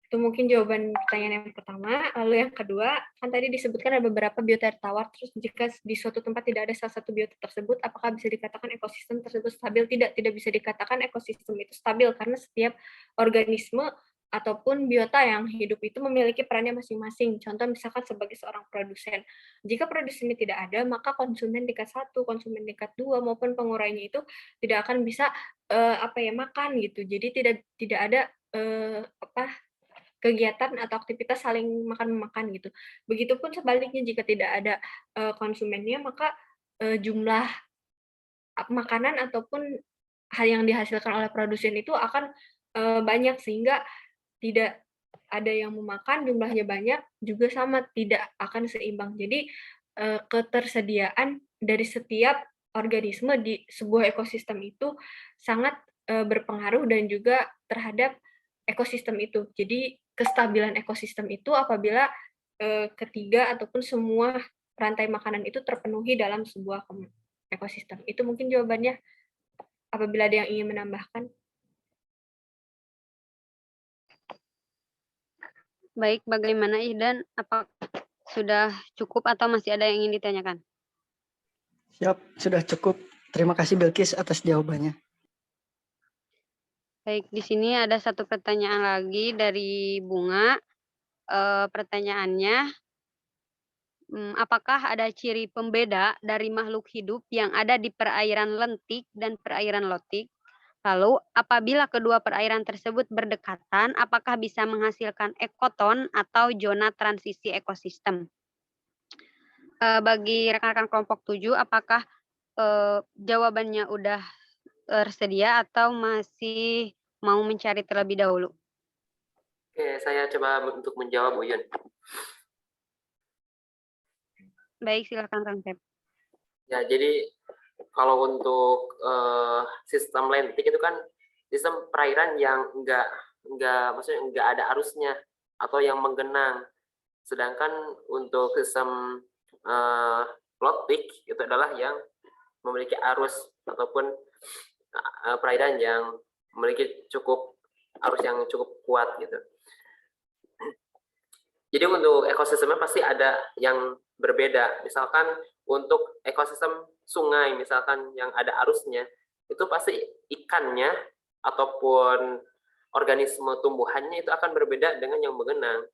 Itu mungkin jawaban pertanyaan yang pertama. Lalu yang kedua, kan tadi disebutkan ada beberapa biota air tawar, terus jika di suatu tempat tidak ada salah satu biota tersebut, apakah bisa dikatakan ekosistem tersebut stabil? Tidak bisa dikatakan ekosistem itu stabil, karena setiap organisme ataupun biota yang hidup itu memiliki perannya masing-masing. Contoh misalkan sebagai seorang produsen. Jika produsennya tidak ada, maka konsumen tingkat 1, konsumen tingkat 2 maupun pengurainya itu tidak akan bisa makan gitu. Jadi tidak ada kegiatan atau aktivitas saling makan-memakan gitu. Begitupun sebaliknya, jika tidak ada konsumennya, maka jumlah makanan ataupun hal yang dihasilkan oleh produsen itu akan banyak, sehingga tidak ada yang memakan, jumlahnya banyak, juga sama, tidak akan seimbang. Jadi ketersediaan dari setiap organisme di sebuah ekosistem itu sangat berpengaruh dan juga terhadap ekosistem itu. Jadi kestabilan ekosistem itu apabila ketiga ataupun semua rantai makanan itu terpenuhi dalam sebuah ekosistem. Itu mungkin jawabannya. Apabila ada yang ingin menambahkan. Baik, bagaimana Ihdan? Apa sudah cukup atau masih ada yang ingin ditanyakan? Siap, sudah cukup. Terima kasih Bilkis atas jawabannya. Baik, di sini ada satu pertanyaan lagi dari Bunga. Pertanyaannya, apakah ada ciri pembeda dari makhluk hidup yang ada di perairan lentik dan perairan lotik? Lalu, apabila kedua perairan tersebut berdekatan, apakah bisa menghasilkan ekoton atau zona transisi ekosistem? Bagi rekan-rekan kelompok 7, apakah jawabannya udah tersedia atau masih mau mencari terlebih dahulu? Oke, saya coba untuk menjawab, Uyun. Baik, silakan Kang Pep. Ya, jadi kalau untuk sistem lentik itu kan sistem perairan yang maksudnya enggak ada arusnya atau yang menggenang. Sedangkan untuk sistem lotik itu adalah yang memiliki arus ataupun perairan yang memiliki arus yang cukup kuat gitu. Jadi untuk ekosistemnya pasti ada yang berbeda. Misalkan untuk ekosistem sungai, misalkan yang ada arusnya, itu pasti ikannya ataupun organisme tumbuhannya itu akan berbeda dengan yang menggenang.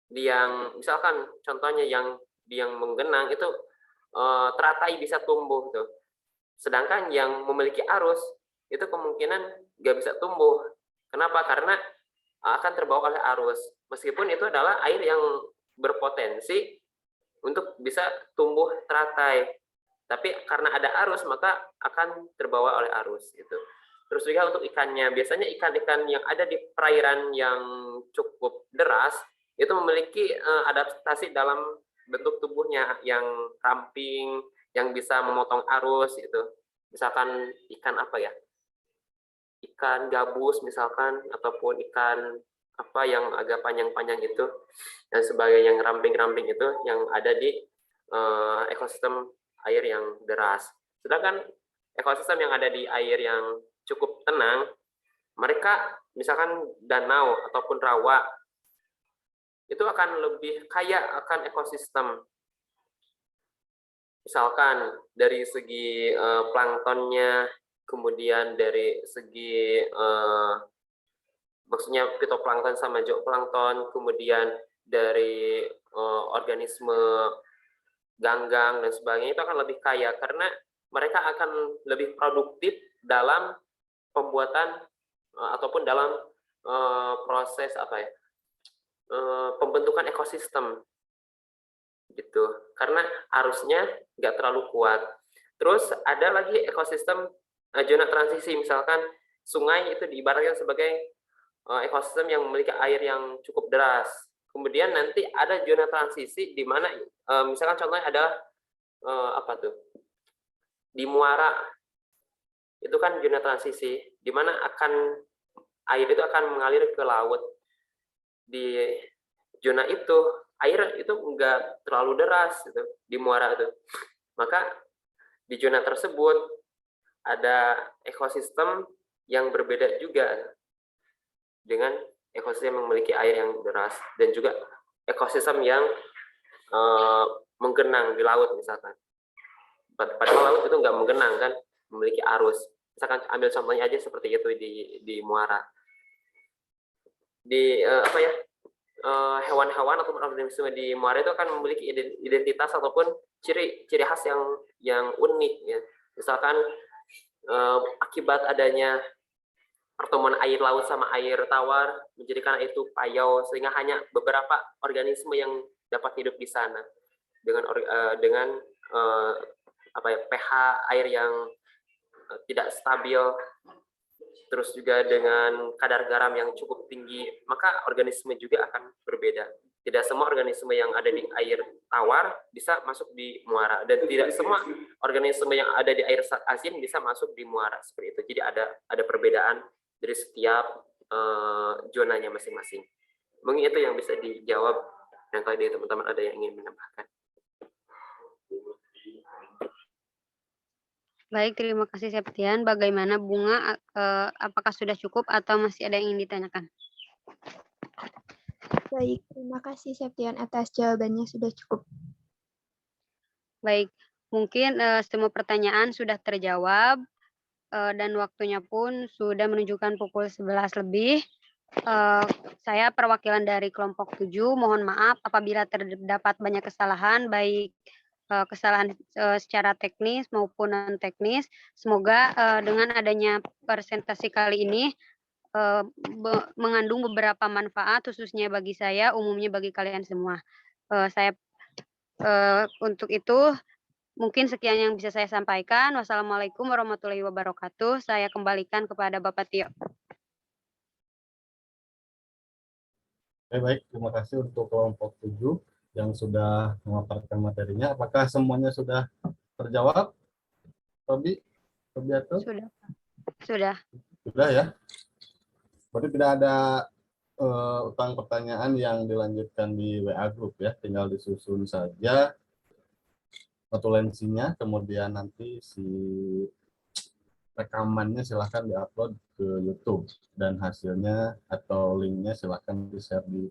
Yang misalkan contohnya yang menggenang itu teratai bisa tumbuh tuh. Sedangkan yang memiliki arus itu kemungkinan nggak bisa tumbuh. Kenapa? Karena akan terbawa oleh arus. Meskipun itu adalah air yang berpotensi untuk bisa tumbuh teratai. Tapi karena ada arus maka akan terbawa oleh arus gitu. Terus juga untuk ikannya, biasanya ikan-ikan yang ada di perairan yang cukup deras itu memiliki adaptasi dalam bentuk tubuhnya yang ramping, yang bisa memotong arus gitu. Misalkan ikan apa ya? Ikan gabus misalkan, ataupun ikan apa yang agak panjang-panjang itu, dan sebagai yang ramping-ramping itu yang ada di ekosistem air yang deras. Sedangkan ekosistem yang ada di air yang cukup tenang, mereka misalkan danau ataupun rawa, itu akan lebih kaya akan ekosistem. Misalkan dari segi planktonnya, kemudian dari segi maksudnya fitoplankton sama zooplankton, kemudian dari organisme ganggang dan sebagainya itu akan lebih kaya karena mereka akan lebih produktif dalam pembuatan ataupun dalam proses pembentukan ekosistem gitu, karena arusnya nggak terlalu kuat. Terus ada lagi ekosistem zona transisi, misalkan sungai itu diibaratkan sebagai ekosistem yang memiliki air yang cukup deras. Kemudian nanti ada zona transisi di mana misalkan contohnya ada di muara, itu kan zona transisi di mana air itu akan mengalir ke laut. Di zona itu air itu enggak terlalu deras gitu, di muara itu. Maka di zona tersebut ada ekosistem yang berbeda juga dengan ekosistem yang memiliki air yang deras dan juga ekosistem yang menggenang di laut misalkan. Padahal laut itu enggak menggenang kan, memiliki arus. Misalkan ambil contohnya aja seperti itu di muara. Di hewan-hewan atau organisme di muara itu akan memiliki identitas ataupun ciri khas yang unik ya. Misalkan akibat adanya pertemuan air laut sama air tawar menjadikan itu payau sehingga hanya beberapa organisme yang dapat hidup di sana dengan pH air yang tidak stabil, terus juga dengan kadar garam yang cukup tinggi, maka organisme juga akan berbeda. Tidak semua organisme yang ada di air tawar bisa masuk di muara, dan tidak semua organisme yang ada di air asin bisa masuk di muara, seperti itu. Jadi ada perbedaan dari setiap zonanya masing-masing. Mungkin itu yang bisa dijawab, dan kalau dari teman-teman ada yang ingin menambahkan. Baik, terima kasih Septian. Bagaimana Bunga, apakah sudah cukup atau masih ada yang ingin ditanyakan? Baik, terima kasih Septian atas jawabannya, sudah cukup. Baik, mungkin semua pertanyaan sudah terjawab dan waktunya pun sudah menunjukkan pukul 11 lebih. Saya perwakilan dari kelompok 7, mohon maaf apabila terdapat banyak kesalahan, baik kesalahan secara teknis maupun non teknis. Semoga dengan adanya presentasi kali ini mengandung beberapa manfaat khususnya bagi saya, umumnya bagi kalian semua. Untuk itu mungkin sekian yang bisa saya sampaikan. Wassalamualaikum warahmatullahi wabarakatuh. Saya kembalikan kepada Bapak Tio. Baik, terima kasih untuk kelompok 7 yang sudah memaparkan materinya. Apakah semuanya sudah terjawab? Tobi atau? Sudah. Sudah ya. Berarti tidak ada utang pertanyaan yang dilanjutkan di WA Group ya. Tinggal disusun saja notulensinya, kemudian nanti si rekamannya silahkan diupload ke YouTube dan hasilnya atau linknya silahkan di-share di